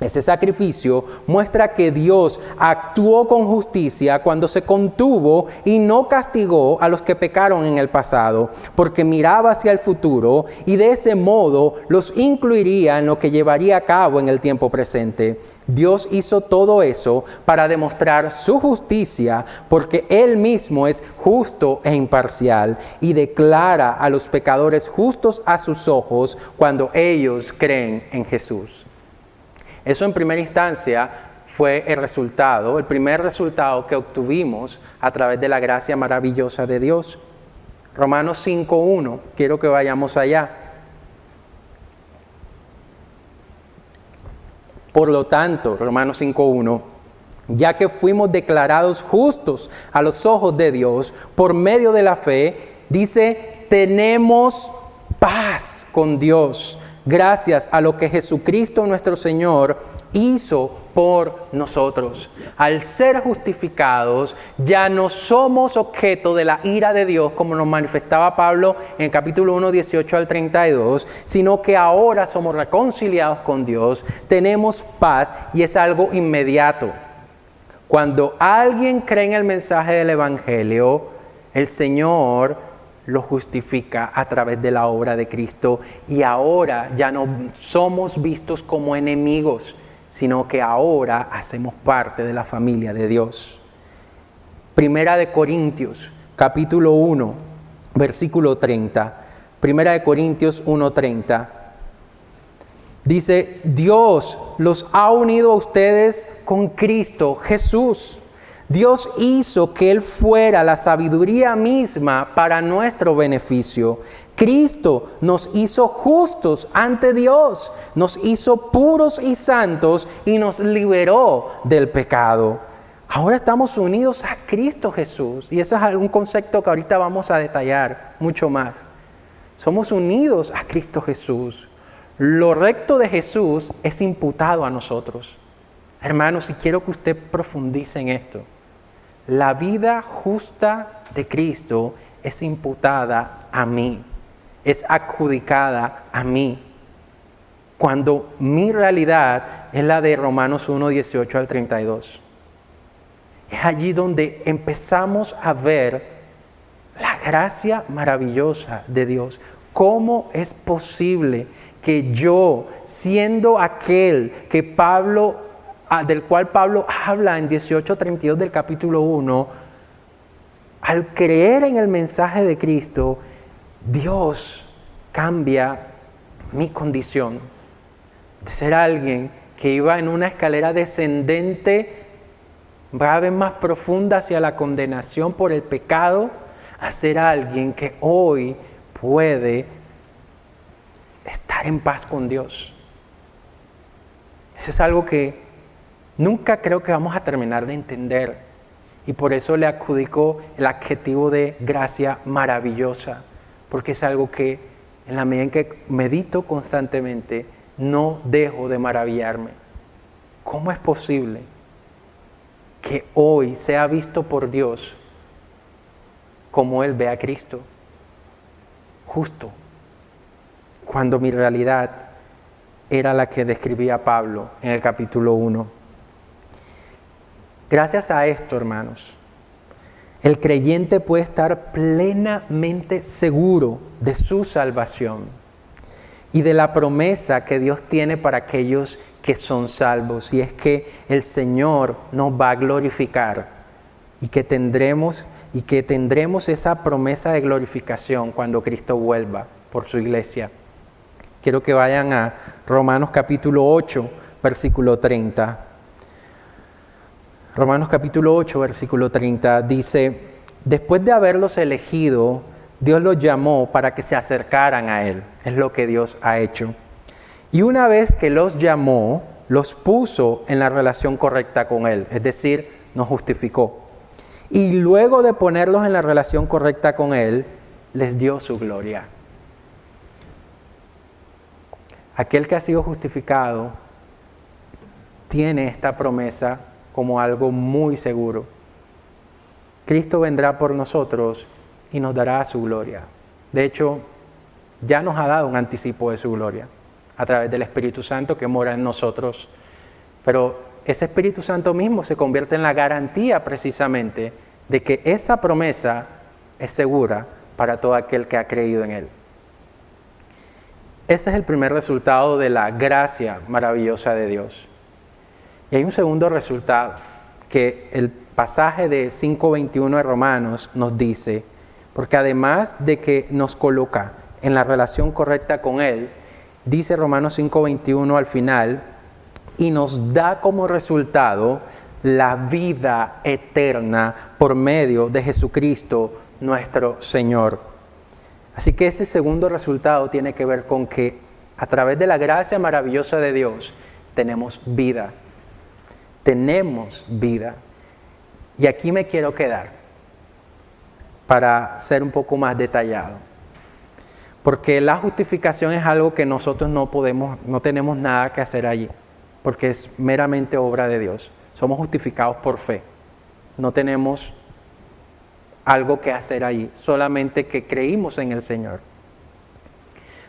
Ese sacrificio muestra que Dios actuó con justicia cuando se contuvo y no castigó a los que pecaron en el pasado, porque miraba hacia el futuro y de ese modo los incluiría en lo que llevaría a cabo en el tiempo presente. Dios hizo todo eso para demostrar su justicia, porque Él mismo es justo e imparcial y declara a los pecadores justos a sus ojos cuando ellos creen en Jesús. Eso en primera instancia fue el primer resultado que obtuvimos a través de la gracia maravillosa de Dios. Romanos 5:1, quiero que vayamos allá. Por lo tanto, Romanos 5:1, ya que fuimos declarados justos a los ojos de Dios por medio de la fe, dice, tenemos paz con Dios, gracias a lo que Jesucristo nuestro Señor hizo por nosotros. Al ser justificados, ya no somos objeto de la ira de Dios, como nos manifestaba Pablo en el capítulo 1, 18 al 32, sino que ahora somos reconciliados con Dios, tenemos paz y es algo inmediato. Cuando alguien cree en el mensaje del Evangelio, el Señor lo justifica a través de la obra de Cristo y ahora ya no somos vistos como enemigos, sino que ahora hacemos parte de la familia de Dios. Primera de Corintios, capítulo 1, versículo 30. Primera de Corintios 1:30. Dice, Dios los ha unido a ustedes con Cristo Jesús. Dios hizo que Él fuera la sabiduría misma para nuestro beneficio. Cristo nos hizo justos ante Dios, nos hizo puros y santos y nos liberó del pecado. Ahora estamos unidos a Cristo Jesús y eso es un concepto que ahorita vamos a detallar mucho más. Somos unidos a Cristo Jesús. Lo recto de Jesús es imputado a nosotros. Hermanos, y quiero que usted profundice en esto. La vida justa de Cristo es imputada a mí, es adjudicada a mí, cuando mi realidad es la de Romanos 1, 18 al 32. Es allí donde empezamos a ver la gracia maravillosa de Dios. ¿Cómo es posible que yo, siendo aquel que del cual Pablo habla en 18:32 del capítulo 1, al creer en el mensaje de Cristo, Dios cambia mi condición de ser alguien que iba en una escalera descendente, cada vez más profunda hacia la condenación por el pecado, a ser alguien que hoy puede estar en paz con Dios. Eso es algo que nunca creo que vamos a terminar de entender y por eso le adjudico el adjetivo de gracia maravillosa, porque es algo que en la medida en que medito constantemente no dejo de maravillarme. ¿Cómo es posible que hoy sea visto por Dios como Él ve a Cristo? Justo cuando mi realidad era la que describía Pablo en el capítulo 1. Gracias a esto, hermanos, el creyente puede estar plenamente seguro de su salvación y de la promesa que Dios tiene para aquellos que son salvos. Y es que el Señor nos va a glorificar y que tendremos esa promesa de glorificación cuando Cristo vuelva por su iglesia. Quiero que vayan a Romanos capítulo 8, versículo 30. Romanos capítulo 8, versículo 30 dice, después de haberlos elegido, Dios los llamó para que se acercaran a Él. Es lo que Dios ha hecho. Y una vez que los llamó, los puso en la relación correcta con Él, es decir, nos justificó. y luego de ponerlos en la relación correcta con Él, les dio su gloria. Aquel que ha sido justificado tiene esta promesa como algo muy seguro. Cristo vendrá por nosotros y nos dará su gloria. De hecho, ya nos ha dado un anticipo de su gloria a través del Espíritu Santo que mora en nosotros. Pero ese Espíritu Santo mismo se convierte en la garantía precisamente de que esa promesa es segura para todo aquel que ha creído en Él. Ese es el primer resultado de la gracia maravillosa de Dios. Y hay un segundo resultado que el pasaje de 5:21 de Romanos nos dice, porque además de que nos coloca en la relación correcta con Él, dice Romanos 5:21 al final, y nos da como resultado la vida eterna por medio de Jesucristo nuestro Señor. Así que ese segundo resultado tiene que ver con que a través de la gracia maravillosa de Dios tenemos vida. Tenemos vida. Y aquí me quiero quedar para ser un poco más detallado. Porque la justificación es algo que nosotros no tenemos nada que hacer allí. Porque es meramente obra de Dios. Somos justificados por fe. No tenemos algo que hacer allí, solamente que creímos en el Señor.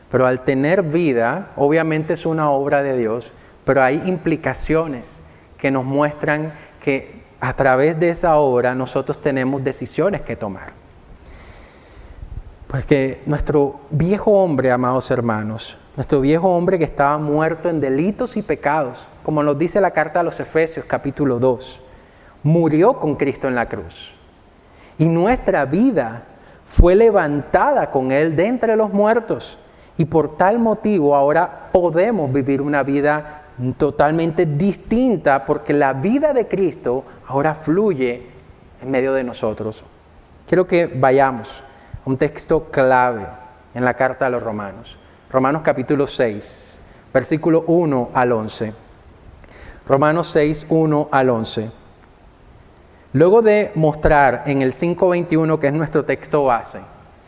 Pero al tener vida, obviamente es una obra de Dios, pero hay implicaciones que nos muestran que a través de esa obra nosotros tenemos decisiones que tomar. Porque nuestro viejo hombre, amados hermanos, nuestro viejo hombre que estaba muerto en delitos y pecados, como nos dice la carta a los Efesios capítulo 2, murió con Cristo en la cruz. Y nuestra vida fue levantada con Él de entre los muertos. Y por tal motivo ahora podemos vivir una vida totalmente distinta porque la vida de Cristo ahora fluye en medio de nosotros. Quiero que vayamos a un texto clave en la carta a los Romanos. Romanos capítulo 6, versículo 1 al 11. Romanos 6, 1 al 11. Luego de mostrar en el 5:21, que es nuestro texto base,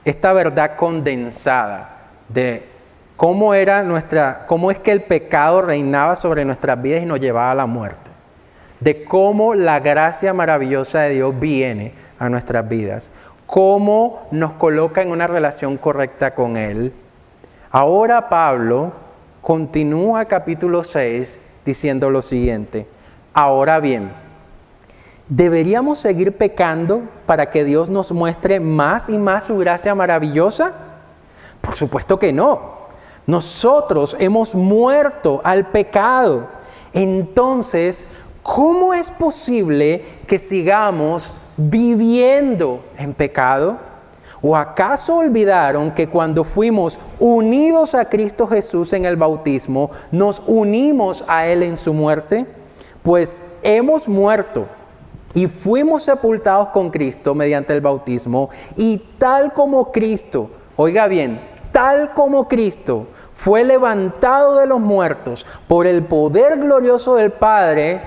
esta verdad condensada de cómo es que el pecado reinaba sobre nuestras vidas y nos llevaba a la muerte, de cómo la gracia maravillosa de Dios viene a nuestras vidas, cómo nos coloca en una relación correcta con Él. Ahora Pablo continúa capítulo 6 diciendo lo siguiente: ahora bien, ¿deberíamos seguir pecando para que Dios nos muestre más y más su gracia maravillosa? Por supuesto que no. Nosotros hemos muerto al pecado. Entonces, ¿cómo es posible que sigamos viviendo en pecado? ¿O acaso olvidaron que cuando fuimos unidos a Cristo Jesús en el bautismo, nos unimos a Él en su muerte? Pues hemos muerto y fuimos sepultados con Cristo mediante el bautismo, y tal como Cristo, oiga bien, tal como Cristo fue levantado de los muertos por el poder glorioso del Padre,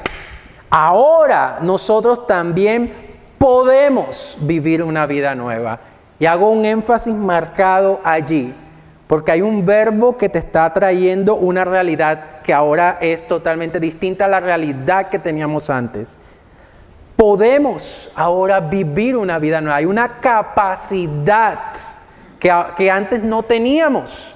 ahora nosotros también podemos vivir una vida nueva. Y hago un énfasis marcado allí, porque hay un verbo que te está trayendo una realidad que ahora es totalmente distinta a la realidad que teníamos antes. Podemos ahora vivir una vida nueva. Hay una capacidad que antes no teníamos,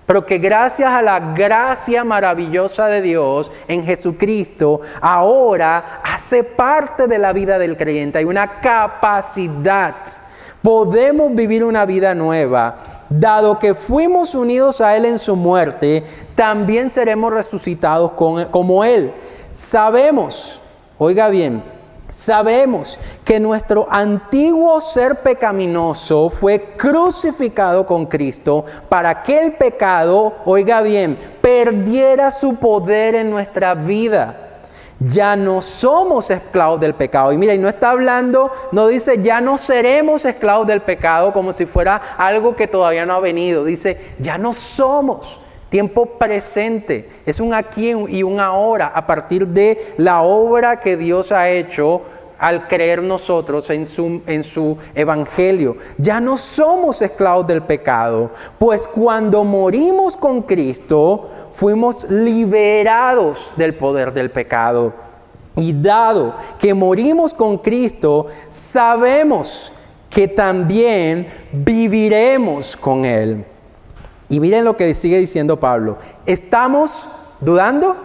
pero que gracias a la gracia maravillosa de Dios en Jesucristo, ahora hace parte de la vida del creyente. Hay una capacidad. Podemos vivir una vida nueva. Dado que fuimos unidos a Él en su muerte, también seremos resucitados como Él. Sabemos, oiga bien, sabemos que nuestro antiguo ser pecaminoso fue crucificado con Cristo para que el pecado, oiga bien, perdiera su poder en nuestra vida. Ya no somos esclavos del pecado. Y mira, y no está hablando, no dice ya no seremos esclavos del pecado como si fuera algo que todavía no ha venido. Dice ya no somos. Tiempo presente. Es un aquí y un ahora a partir de la obra que Dios ha hecho al creer nosotros en su evangelio. Ya no somos esclavos del pecado, pues cuando morimos con Cristo, fuimos liberados del poder del pecado. Y dado que morimos con Cristo, sabemos que también viviremos con Él. Y miren lo que sigue diciendo Pablo. ¿Estamos dudando?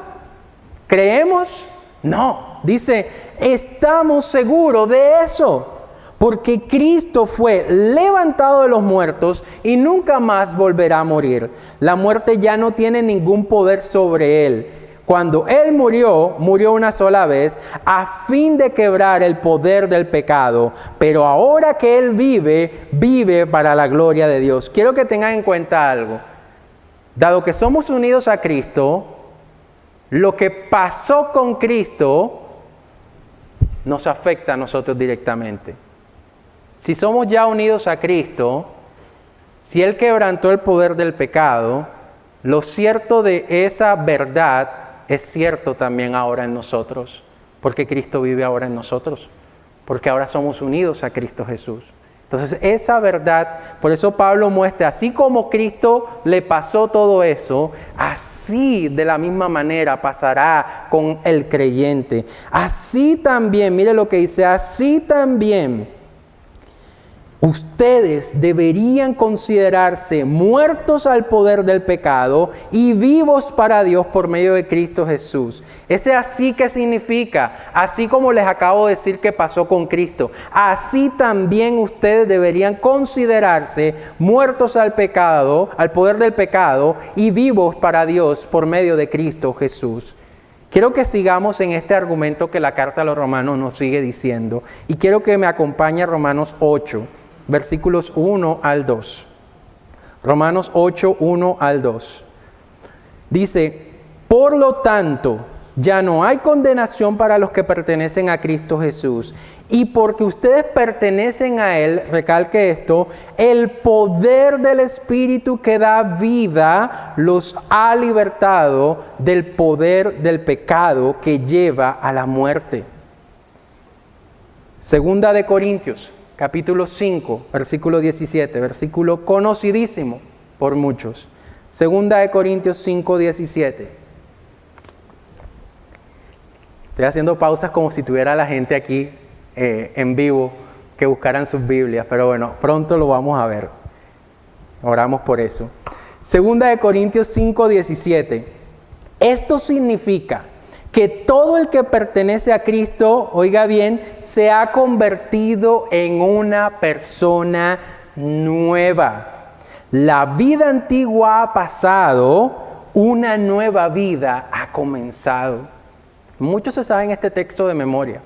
¿Creemos? No. Dice, estamos seguros de eso. Porque Cristo fue levantado de los muertos y nunca más volverá a morir. La muerte ya no tiene ningún poder sobre Él. Cuando Él murió, murió una sola vez a fin de quebrar el poder del pecado. Pero ahora que Él vive, vive para la gloria de Dios. Quiero que tengan en cuenta algo. Dado que somos unidos a Cristo, lo que pasó con Cristo nos afecta a nosotros directamente. Si somos ya unidos a Cristo, si Él quebrantó el poder del pecado, lo cierto de esa verdad es cierto también ahora en nosotros, porque Cristo vive ahora en nosotros, porque ahora somos unidos a Cristo Jesús. Entonces esa verdad, por eso Pablo muestra, así como Cristo le pasó todo eso, así de la misma manera pasará con el creyente. Así también, mire lo que dice, así también ustedes deberían considerarse muertos al poder del pecado y vivos para Dios por medio de Cristo Jesús. Ese así que significa, así como les acabo de decir que pasó con Cristo, así también ustedes deberían considerarse muertos al pecado, al poder del pecado y vivos para Dios por medio de Cristo Jesús. Quiero que sigamos en este argumento que la carta a los Romanos nos sigue diciendo y quiero que me acompañe a Romanos 8. Versículos 1 al 2. Romanos 8, 1 al 2. Dice, por lo tanto, ya no hay condenación para los que pertenecen a Cristo Jesús. Y porque ustedes pertenecen a Él, recalque esto, el poder del Espíritu que da vida los ha libertado del poder del pecado que lleva a la muerte. Segunda de Corintios. Capítulo 5, versículo 17, versículo conocidísimo por muchos. Segunda de Corintios 5, 17. Estoy haciendo pausas como si tuviera la gente aquí en vivo que buscaran sus Biblias, pero bueno, pronto lo vamos a ver. Oramos por eso. Segunda de Corintios 5, 17. Esto significa que todo el que pertenece a Cristo, oiga bien, se ha convertido en una persona nueva. La vida antigua ha pasado, una nueva vida ha comenzado. Muchos se saben este texto de memoria,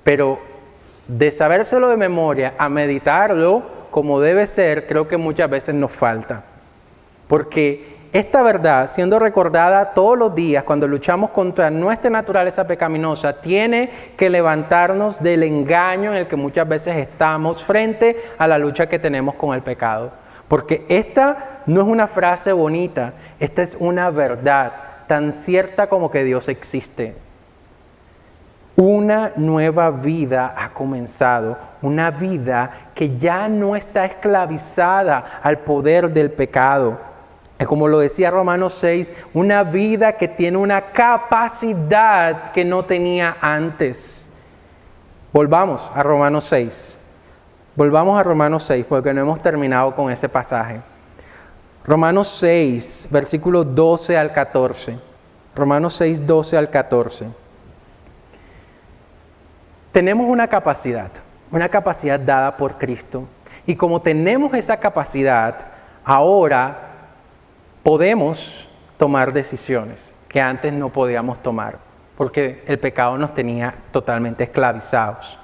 pero de sabérselo de memoria a meditarlo como debe ser, creo que muchas veces nos falta. Porque esta verdad, siendo recordada todos los días cuando luchamos contra nuestra naturaleza pecaminosa, tiene que levantarnos del engaño en el que muchas veces estamos frente a la lucha que tenemos con el pecado. Porque esta no es una frase bonita, esta es una verdad tan cierta como que Dios existe. Una nueva vida ha comenzado, una vida que ya no está esclavizada al poder del pecado. Como lo decía Romanos 6, una vida que tiene una capacidad que no tenía antes. Volvamos a Romanos 6. Volvamos a Romanos 6 porque no hemos terminado con ese pasaje. Romanos 6, versículos 12 al 14. Romanos 6, 12 al 14. Tenemos una capacidad dada por Cristo. Y como tenemos esa capacidad, ahora podemos tomar decisiones que antes no podíamos tomar, porque el pecado nos tenía totalmente esclavizados.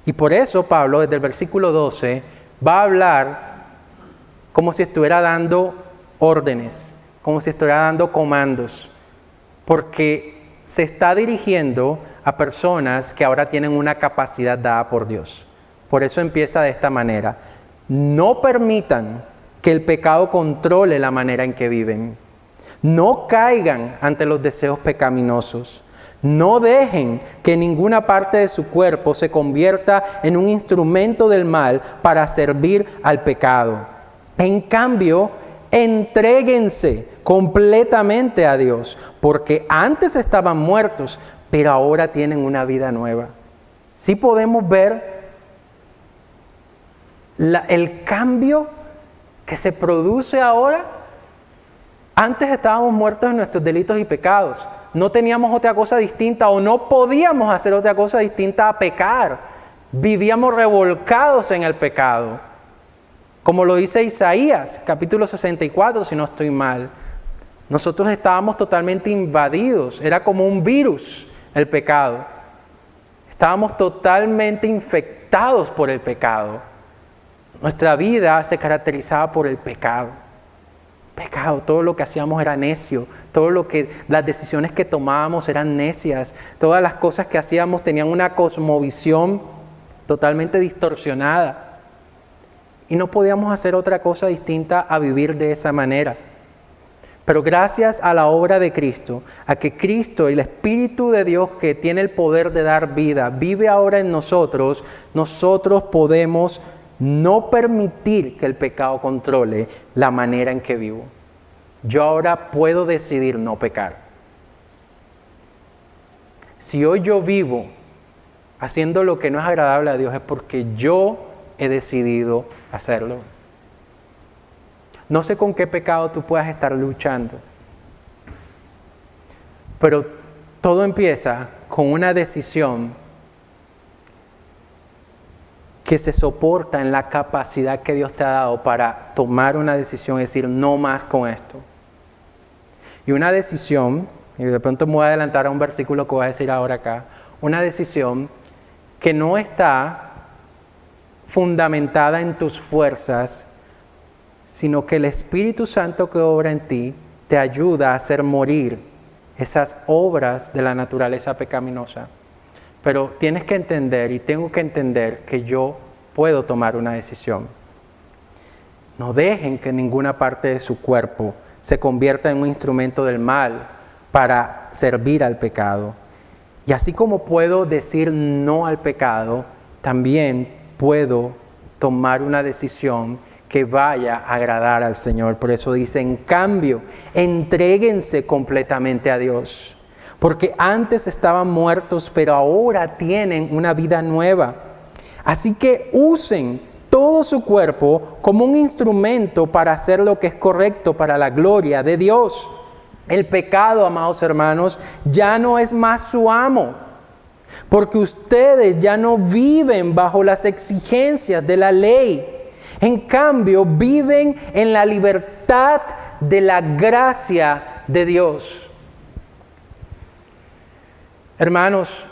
Y por eso Pablo, desde el versículo 12, va a hablar como si estuviera dando órdenes, como si estuviera dando comandos, porque se está dirigiendo a personas que ahora tienen una capacidad dada por Dios. Por eso empieza de esta manera. No permitan que el pecado controle la manera en que viven. No caigan ante los deseos pecaminosos. No dejen que ninguna parte de su cuerpo se convierta en un instrumento del mal para servir al pecado. En cambio, entréguense completamente a Dios, porque antes estaban muertos, pero ahora tienen una vida nueva. Sí podemos ver el cambio que se produce ahora. Antes estábamos muertos en nuestros delitos y pecados. No teníamos otra cosa distinta o no podíamos hacer otra cosa distinta a pecar. Vivíamos revolcados en el pecado. Como lo dice Isaías, capítulo 64, si no estoy mal. Nosotros estábamos totalmente invadidos. Era como un virus el pecado. Estábamos totalmente infectados por el pecado. Nuestra vida se caracterizaba por el pecado. Pecado, todo lo que hacíamos era necio, las decisiones que tomábamos eran necias, todas las cosas que hacíamos tenían una cosmovisión totalmente distorsionada. Y no podíamos hacer otra cosa distinta a vivir de esa manera. Pero gracias a la obra de Cristo, a que Cristo, el Espíritu de Dios que tiene el poder de dar vida, vive ahora en nosotros, nosotros podemos no permitir que el pecado controle la manera en que vivo. Yo ahora puedo decidir no pecar. Si hoy yo vivo haciendo lo que no es agradable a Dios, es porque yo he decidido hacerlo. No sé con qué pecado tú puedas estar luchando, pero todo empieza con una decisión que se soporta en la capacidad que Dios te ha dado para tomar una decisión, es decir, no más con esto. Y una decisión, y de pronto me voy a adelantar a un versículo que voy a decir ahora acá, una decisión que no está fundamentada en tus fuerzas, sino que el Espíritu Santo que obra en ti te ayuda a hacer morir esas obras de la naturaleza pecaminosa. Pero tienes que entender y tengo que entender que yo puedo tomar una decisión. No dejen que ninguna parte de su cuerpo se convierta en un instrumento del mal para servir al pecado. Y así como puedo decir no al pecado, también puedo tomar una decisión que vaya a agradar al Señor. Por eso dice, en cambio, entréguense completamente a Dios. Porque antes estaban muertos, pero ahora tienen una vida nueva. Así que usen todo su cuerpo como un instrumento para hacer lo que es correcto para la gloria de Dios. El pecado, amados hermanos, ya no es más su amo. Porque ustedes ya no viven bajo las exigencias de la ley. En cambio, viven en la libertad de la gracia de Dios. Hermanos,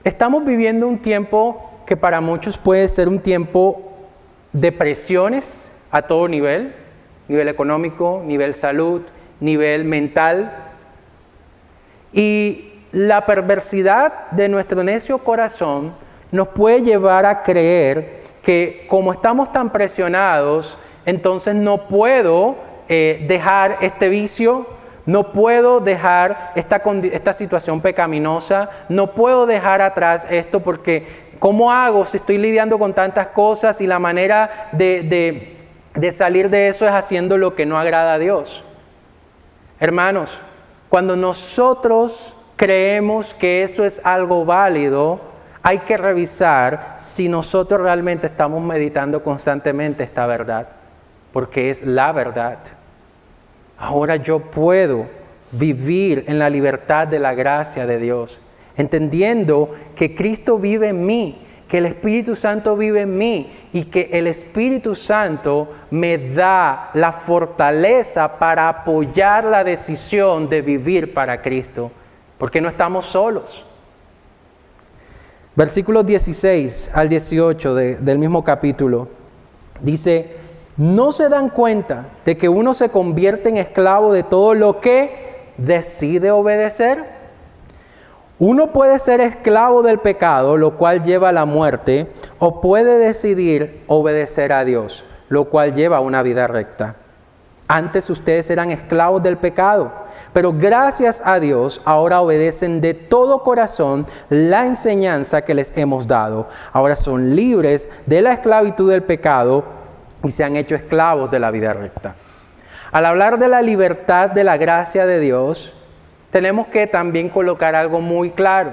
estamos viviendo un tiempo que para muchos puede ser un tiempo de presiones a todo nivel económico, nivel salud, nivel mental. Y la perversidad de nuestro necio corazón nos puede llevar a creer que como estamos tan presionados, entonces no puedo dejar este vicio, no puedo dejar esta situación pecaminosa, no puedo dejar atrás esto porque ¿cómo hago si estoy lidiando con tantas cosas y la manera de salir de eso es haciendo lo que no agrada a Dios? Hermanos, cuando nosotros creemos que eso es algo válido, hay que revisar si nosotros realmente estamos meditando constantemente esta verdad, porque es la verdad. Ahora yo puedo vivir en la libertad de la gracia de Dios, entendiendo que Cristo vive en mí, que el Espíritu Santo vive en mí y que el Espíritu Santo me da la fortaleza para apoyar la decisión de vivir para Cristo, porque no estamos solos. Versículos 16 al 18 del mismo capítulo dice: ¿no se dan cuenta de que uno se convierte en esclavo de todo lo que decide obedecer? Uno puede ser esclavo del pecado, lo cual lleva a la muerte, o puede decidir obedecer a Dios, lo cual lleva a una vida recta. Antes ustedes eran esclavos del pecado pero gracias a Dios ahora obedecen de todo corazón la enseñanza que les hemos dado. Ahora son libres de la esclavitud del pecado y se han hecho esclavos de la vida recta. Al hablar de la libertad de la gracia de Dios, tenemos que también colocar algo muy claro.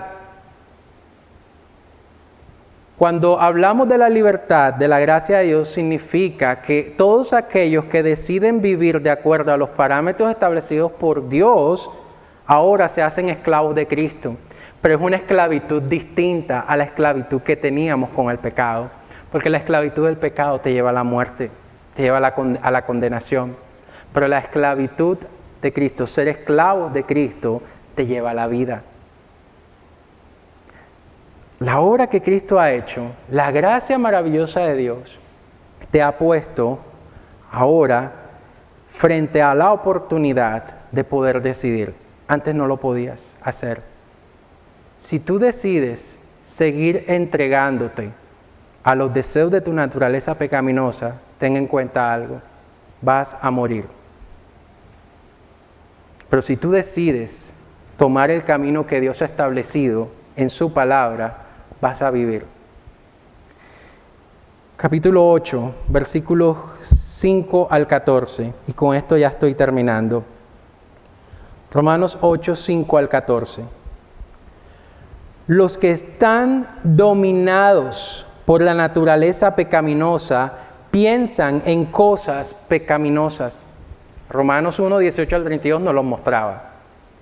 Cuando hablamos de la libertad de la gracia de Dios, significa que todos aquellos que deciden vivir de acuerdo a los parámetros establecidos por Dios, ahora se hacen esclavos de Cristo. Pero es una esclavitud distinta a la esclavitud que teníamos con el pecado. Porque la esclavitud del pecado te lleva a la muerte, te lleva a la condenación. Pero la esclavitud de Cristo, ser esclavos de Cristo, te lleva a la vida. La obra que Cristo ha hecho, la gracia maravillosa de Dios, te ha puesto ahora frente a la oportunidad de poder decidir. Antes no lo podías hacer. Si tú decides seguir entregándote a los deseos de tu naturaleza pecaminosa, ten en cuenta algo, vas a morir. Pero si tú decides tomar el camino que Dios ha establecido en su palabra, vas a vivir. Capítulo 8, versículos 5 al 14, y con esto ya estoy terminando. Romanos 8, 5 al 14. Los que están dominados por la naturaleza pecaminosa piensan en cosas pecaminosas. Romanos 1, 18 al 32 nos lo mostraba.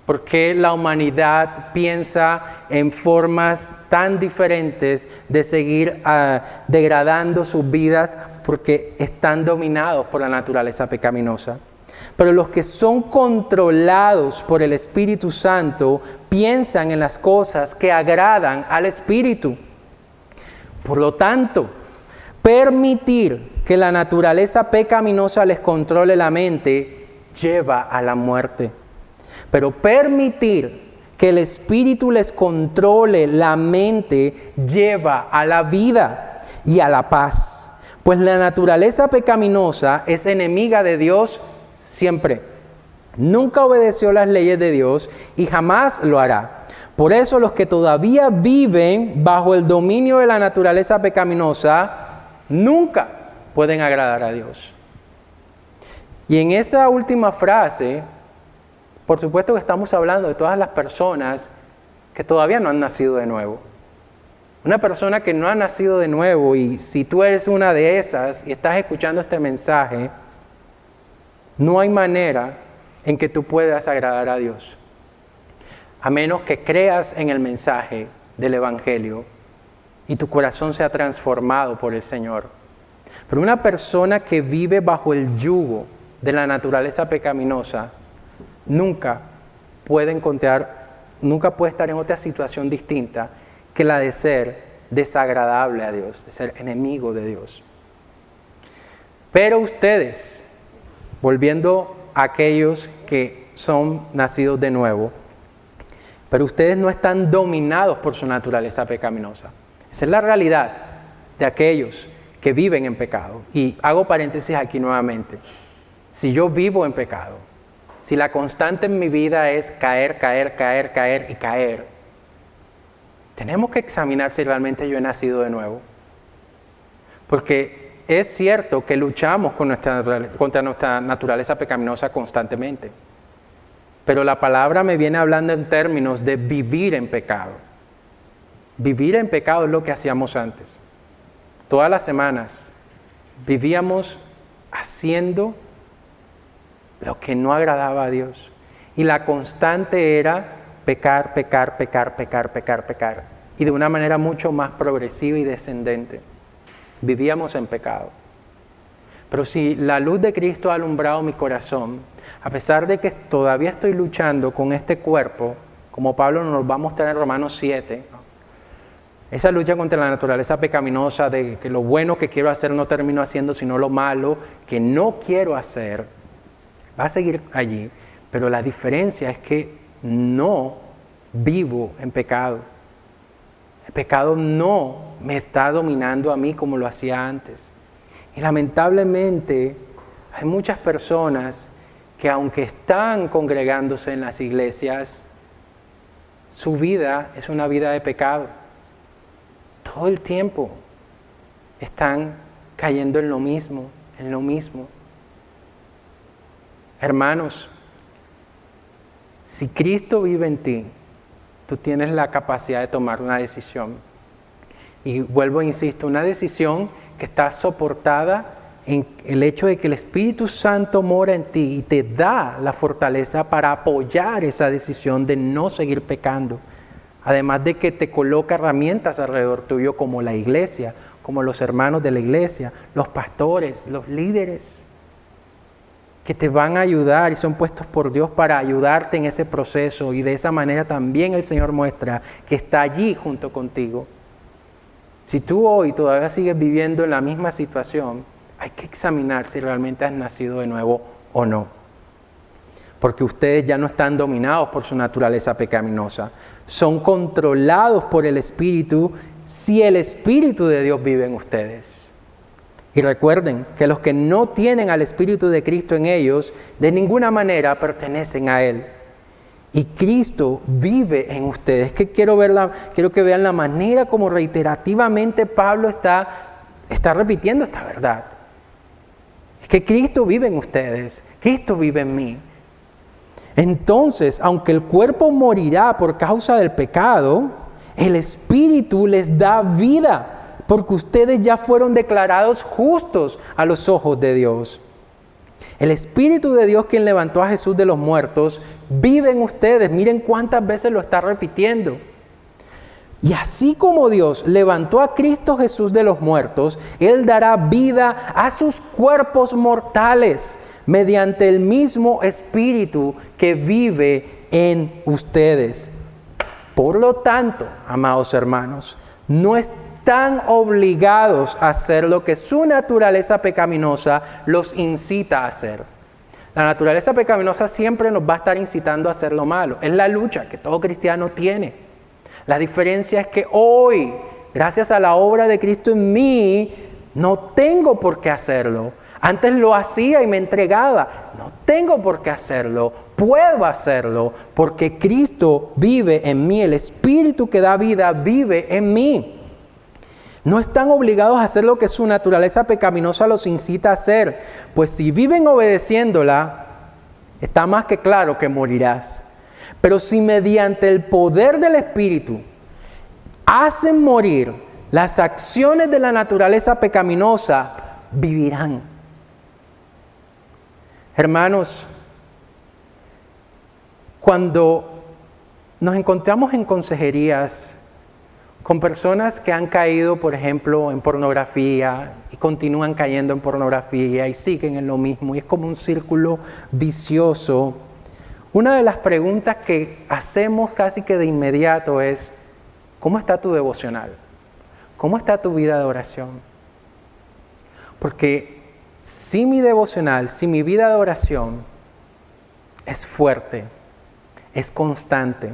¿Por qué la humanidad piensa en formas tan diferentes de seguir degradando sus vidas? Porque están dominados por la naturaleza pecaminosa. Pero los que son controlados por el Espíritu Santo piensan en las cosas que agradan al Espíritu. Por lo tanto, permitir que la naturaleza pecaminosa les controle la mente lleva a la muerte. Pero permitir que el Espíritu les controle la mente lleva a la vida y a la paz. Pues la naturaleza pecaminosa es enemiga de Dios siempre. Nunca obedeció las leyes de Dios y jamás lo hará. Por eso los que todavía viven bajo el dominio de la naturaleza pecaminosa nunca pueden agradar a Dios. Y en esa última frase, por supuesto que estamos hablando de todas las personas que todavía no han nacido de nuevo. Una persona que no ha nacido de nuevo, y si tú eres una de esas y estás escuchando este mensaje, no hay manera en que tú puedas agradar a Dios, a menos que creas en el mensaje del Evangelio y tu corazón sea transformado por el Señor. Pero una persona que vive bajo el yugo de la naturaleza pecaminosa nunca puede estar en otra situación distinta que la de ser desagradable a Dios, de ser enemigo de Dios. Pero ustedes, volviendo a aquellos que son nacidos de nuevo, pero ustedes no están dominados por su naturaleza pecaminosa. Esa es la realidad de aquellos que viven en pecado. Y hago paréntesis aquí nuevamente. Si yo vivo en pecado, si la constante en mi vida es caer y caer, tenemos que examinar si realmente yo he nacido de nuevo. Porque es cierto que luchamos contra nuestra naturaleza pecaminosa constantemente. Pero la palabra me viene hablando en términos de vivir en pecado. Vivir en pecado es lo que hacíamos antes. Todas las semanas vivíamos haciendo lo que no agradaba a Dios. Y la constante era pecar. Y de una manera mucho más progresiva y descendente. Vivíamos en pecado. Pero si la luz de Cristo ha alumbrado mi corazón, a pesar de que todavía estoy luchando con este cuerpo, como Pablo nos va a mostrar en Romanos 7, ¿no? Esa lucha contra la naturaleza pecaminosa, de que lo bueno que quiero hacer no termino haciendo, sino lo malo que no quiero hacer, va a seguir allí. Pero la diferencia es que no vivo en pecado. El pecado no me está dominando a mí como lo hacía antes. Y lamentablemente hay muchas personas que aunque están congregándose en las iglesias, su vida es una vida de pecado. Todo el tiempo están cayendo en lo mismo, en lo mismo. Hermanos, si Cristo vive en ti, tú tienes la capacidad de tomar una decisión. Y vuelvo e insisto, una decisión que está soportada en el hecho de que el Espíritu Santo mora en ti y te da la fortaleza para apoyar esa decisión de no seguir pecando. Además de que te coloca herramientas alrededor tuyo como la iglesia, como los hermanos de la iglesia, los pastores, los líderes, que te van a ayudar y son puestos por Dios para ayudarte en ese proceso. Y de esa manera también el Señor muestra que está allí junto contigo. Si tú hoy todavía sigues viviendo en la misma situación, hay que examinar si realmente has nacido de nuevo o no. Porque ustedes ya no están dominados por su naturaleza pecaminosa. Son controlados por el Espíritu si el Espíritu de Dios vive en ustedes. Y recuerden que los que no tienen al Espíritu de Cristo en ellos, de ninguna manera pertenecen a Él. Y Cristo vive en ustedes. Quiero que vean la manera como reiterativamente Pablo está repitiendo esta verdad. Es que Cristo vive en ustedes, Cristo vive en mí. Entonces, aunque el cuerpo morirá por causa del pecado, el Espíritu les da vida, porque ustedes ya fueron declarados justos a los ojos de Dios. El Espíritu de Dios, quien levantó a Jesús de los muertos, vive en ustedes. Miren cuántas veces lo está repitiendo. Y así como Dios levantó a Cristo Jesús de los muertos, Él dará vida a sus cuerpos mortales mediante el mismo Espíritu que vive en ustedes. Por lo tanto, amados hermanos, no están obligados a hacer lo que su naturaleza pecaminosa los incita a hacer. La naturaleza pecaminosa siempre nos va a estar incitando a hacer lo malo. Es la lucha que todo cristiano tiene. La diferencia es que hoy, gracias a la obra de Cristo en mí, no tengo por qué hacerlo. Antes lo hacía y me entregaba. No tengo por qué hacerlo. Puedo hacerlo porque Cristo vive en mí. El Espíritu que da vida vive en mí. No están obligados a hacer lo que su naturaleza pecaminosa los incita a hacer. Pues si viven obedeciéndola, está más que claro que morirás. Pero si mediante el poder del Espíritu hacen morir las acciones de la naturaleza pecaminosa, vivirán. Hermanos, cuando nos encontramos en consejerías con personas que han caído, por ejemplo, en pornografía y continúan cayendo en pornografía y siguen en lo mismo, y es como un círculo vicioso, una de las preguntas que hacemos casi que de inmediato es: ¿cómo está tu devocional? ¿Cómo está tu vida de oración? Porque si mi devocional, si mi vida de oración es fuerte, es constante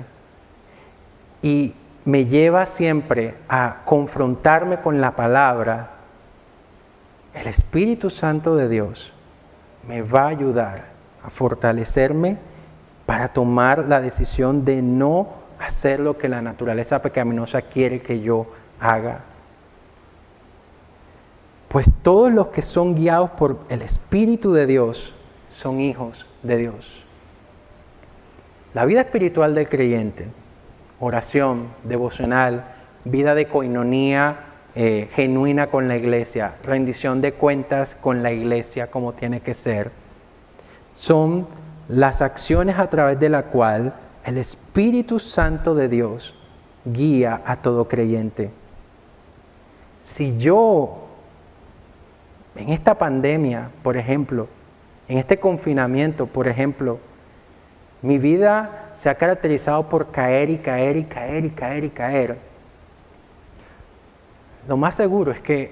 y me lleva siempre a confrontarme con la palabra, el Espíritu Santo de Dios me va a ayudar a fortalecerme para tomar la decisión de no hacer lo que la naturaleza pecaminosa quiere que yo haga. Pues todos los que son guiados por el Espíritu de Dios son hijos de Dios. La vida espiritual del creyente, oración, devocional, vida de coinonía genuina con la iglesia, rendición de cuentas con la iglesia como tiene que ser, son las acciones a través de la cual el Espíritu Santo de Dios guía a todo creyente. Si yo, en esta pandemia, por ejemplo, en este confinamiento, por ejemplo, mi vida se ha caracterizado por caer y caer y caer y caer y caer, lo más seguro es que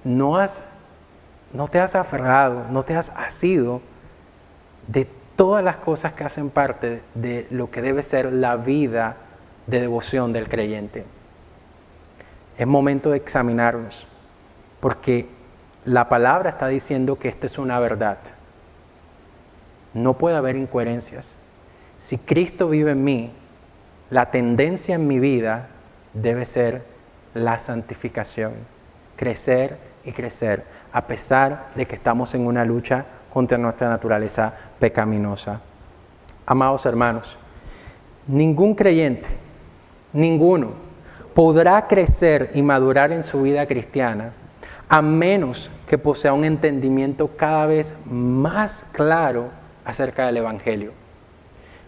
no te has aferrado, no te has asido de todas las cosas que hacen parte de lo que debe ser la vida de devoción del creyente. Es momento de examinarnos, porque la palabra está diciendo que esta es una verdad. no puede haber incoherencias. Si Cristo vive en mí, la tendencia en mi vida debe ser la santificación, crecer y crecer, a pesar de que estamos en una lucha contra nuestra naturaleza pecaminosa. Amados hermanos, ningún creyente, ninguno, podrá crecer y madurar en su vida cristiana a menos que posea un entendimiento cada vez más claro acerca del Evangelio.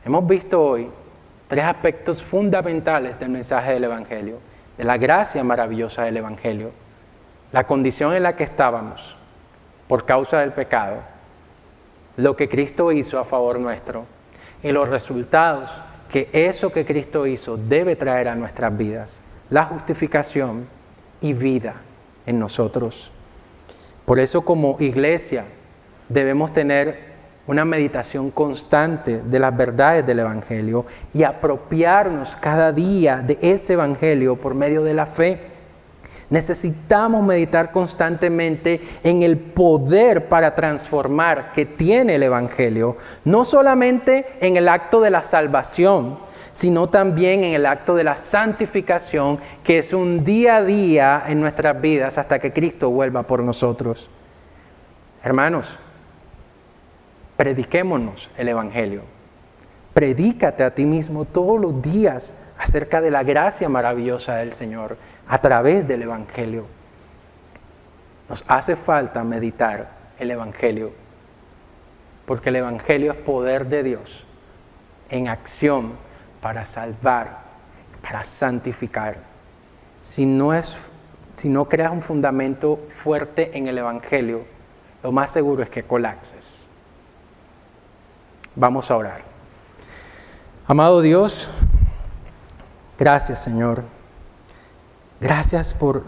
Hemos visto hoy 3 aspectos fundamentales del mensaje del Evangelio, de la gracia maravillosa del Evangelio: la condición en la que estábamos por causa del pecado, lo que Cristo hizo a favor nuestro y los resultados que eso que Cristo hizo debe traer a nuestras vidas: la justificación y vida en nosotros. Por eso, como iglesia, debemos tener una meditación constante de las verdades del Evangelio y apropiarnos cada día de ese Evangelio por medio de la fe. Necesitamos meditar constantemente en el poder para transformar que tiene el Evangelio, no solamente en el acto de la salvación, sino también en el acto de la santificación, que es un día a día en nuestras vidas hasta que Cristo vuelva por nosotros. Hermanos, prediquémonos el Evangelio. Predícate a ti mismo todos los días acerca de la gracia maravillosa del Señor a través del Evangelio. Nos hace falta meditar el Evangelio, porque el Evangelio es poder de Dios en acción para salvar, para santificar. Si no creas un fundamento fuerte en el Evangelio, lo más seguro es que colapses. Vamos a orar. Amado Dios, gracias, Señor. Gracias por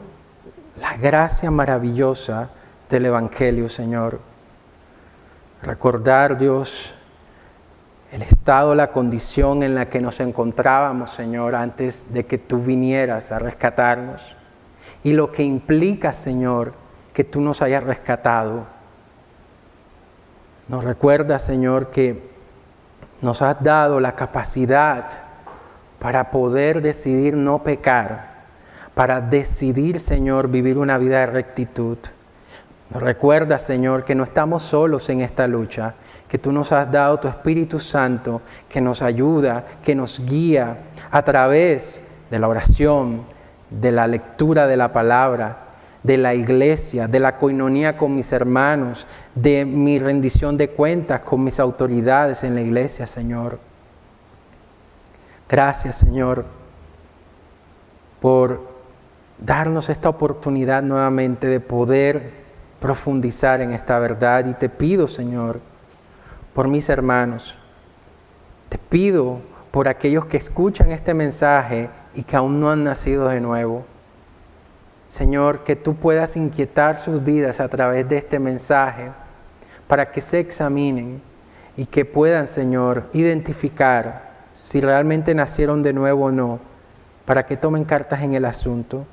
la gracia maravillosa del Evangelio, Señor. Recordar, Dios, el estado, la condición en la que nos encontrábamos, Señor, antes de que tú vinieras a rescatarnos. Y lo que implica, Señor, que tú nos hayas rescatado. Nos recuerda, Señor, que nos has dado la capacidad para poder decidir no pecar, para decidir, Señor, vivir una vida de rectitud. Nos recuerda, Señor, que no estamos solos en esta lucha, que tú nos has dado tu Espíritu Santo, que nos ayuda, que nos guía a través de la oración, de la lectura de la palabra, de la iglesia, de la coinonía con mis hermanos, de mi rendición de cuentas con mis autoridades en la iglesia, Señor. Gracias, Señor, por darnos esta oportunidad nuevamente de poder profundizar en esta verdad. Y te pido, Señor, por mis hermanos, te pido por aquellos que escuchan este mensaje y que aún no han nacido de nuevo. Señor, que tú puedas inquietar sus vidas a través de este mensaje para que se examinen y que puedan, Señor, identificar si realmente nacieron de nuevo o no, para que tomen cartas en el asunto.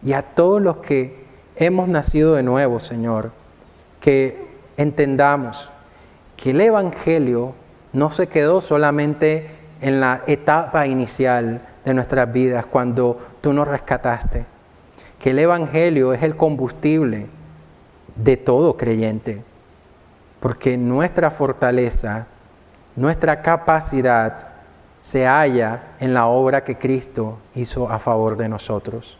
Y a todos los que hemos nacido de nuevo, Señor, que entendamos que el Evangelio no se quedó solamente en la etapa inicial de nuestras vidas cuando tú nos rescataste, que el Evangelio es el combustible de todo creyente, porque nuestra fortaleza, nuestra capacidad se halla en la obra que Cristo hizo a favor de nosotros.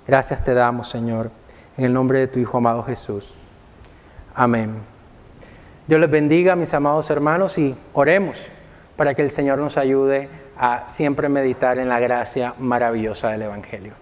Gracias te damos, Señor, en el nombre de tu Hijo amado Jesús. Amén. Dios les bendiga, mis amados hermanos, y oremos para que el Señor nos ayude a siempre meditar en la gracia maravillosa del Evangelio.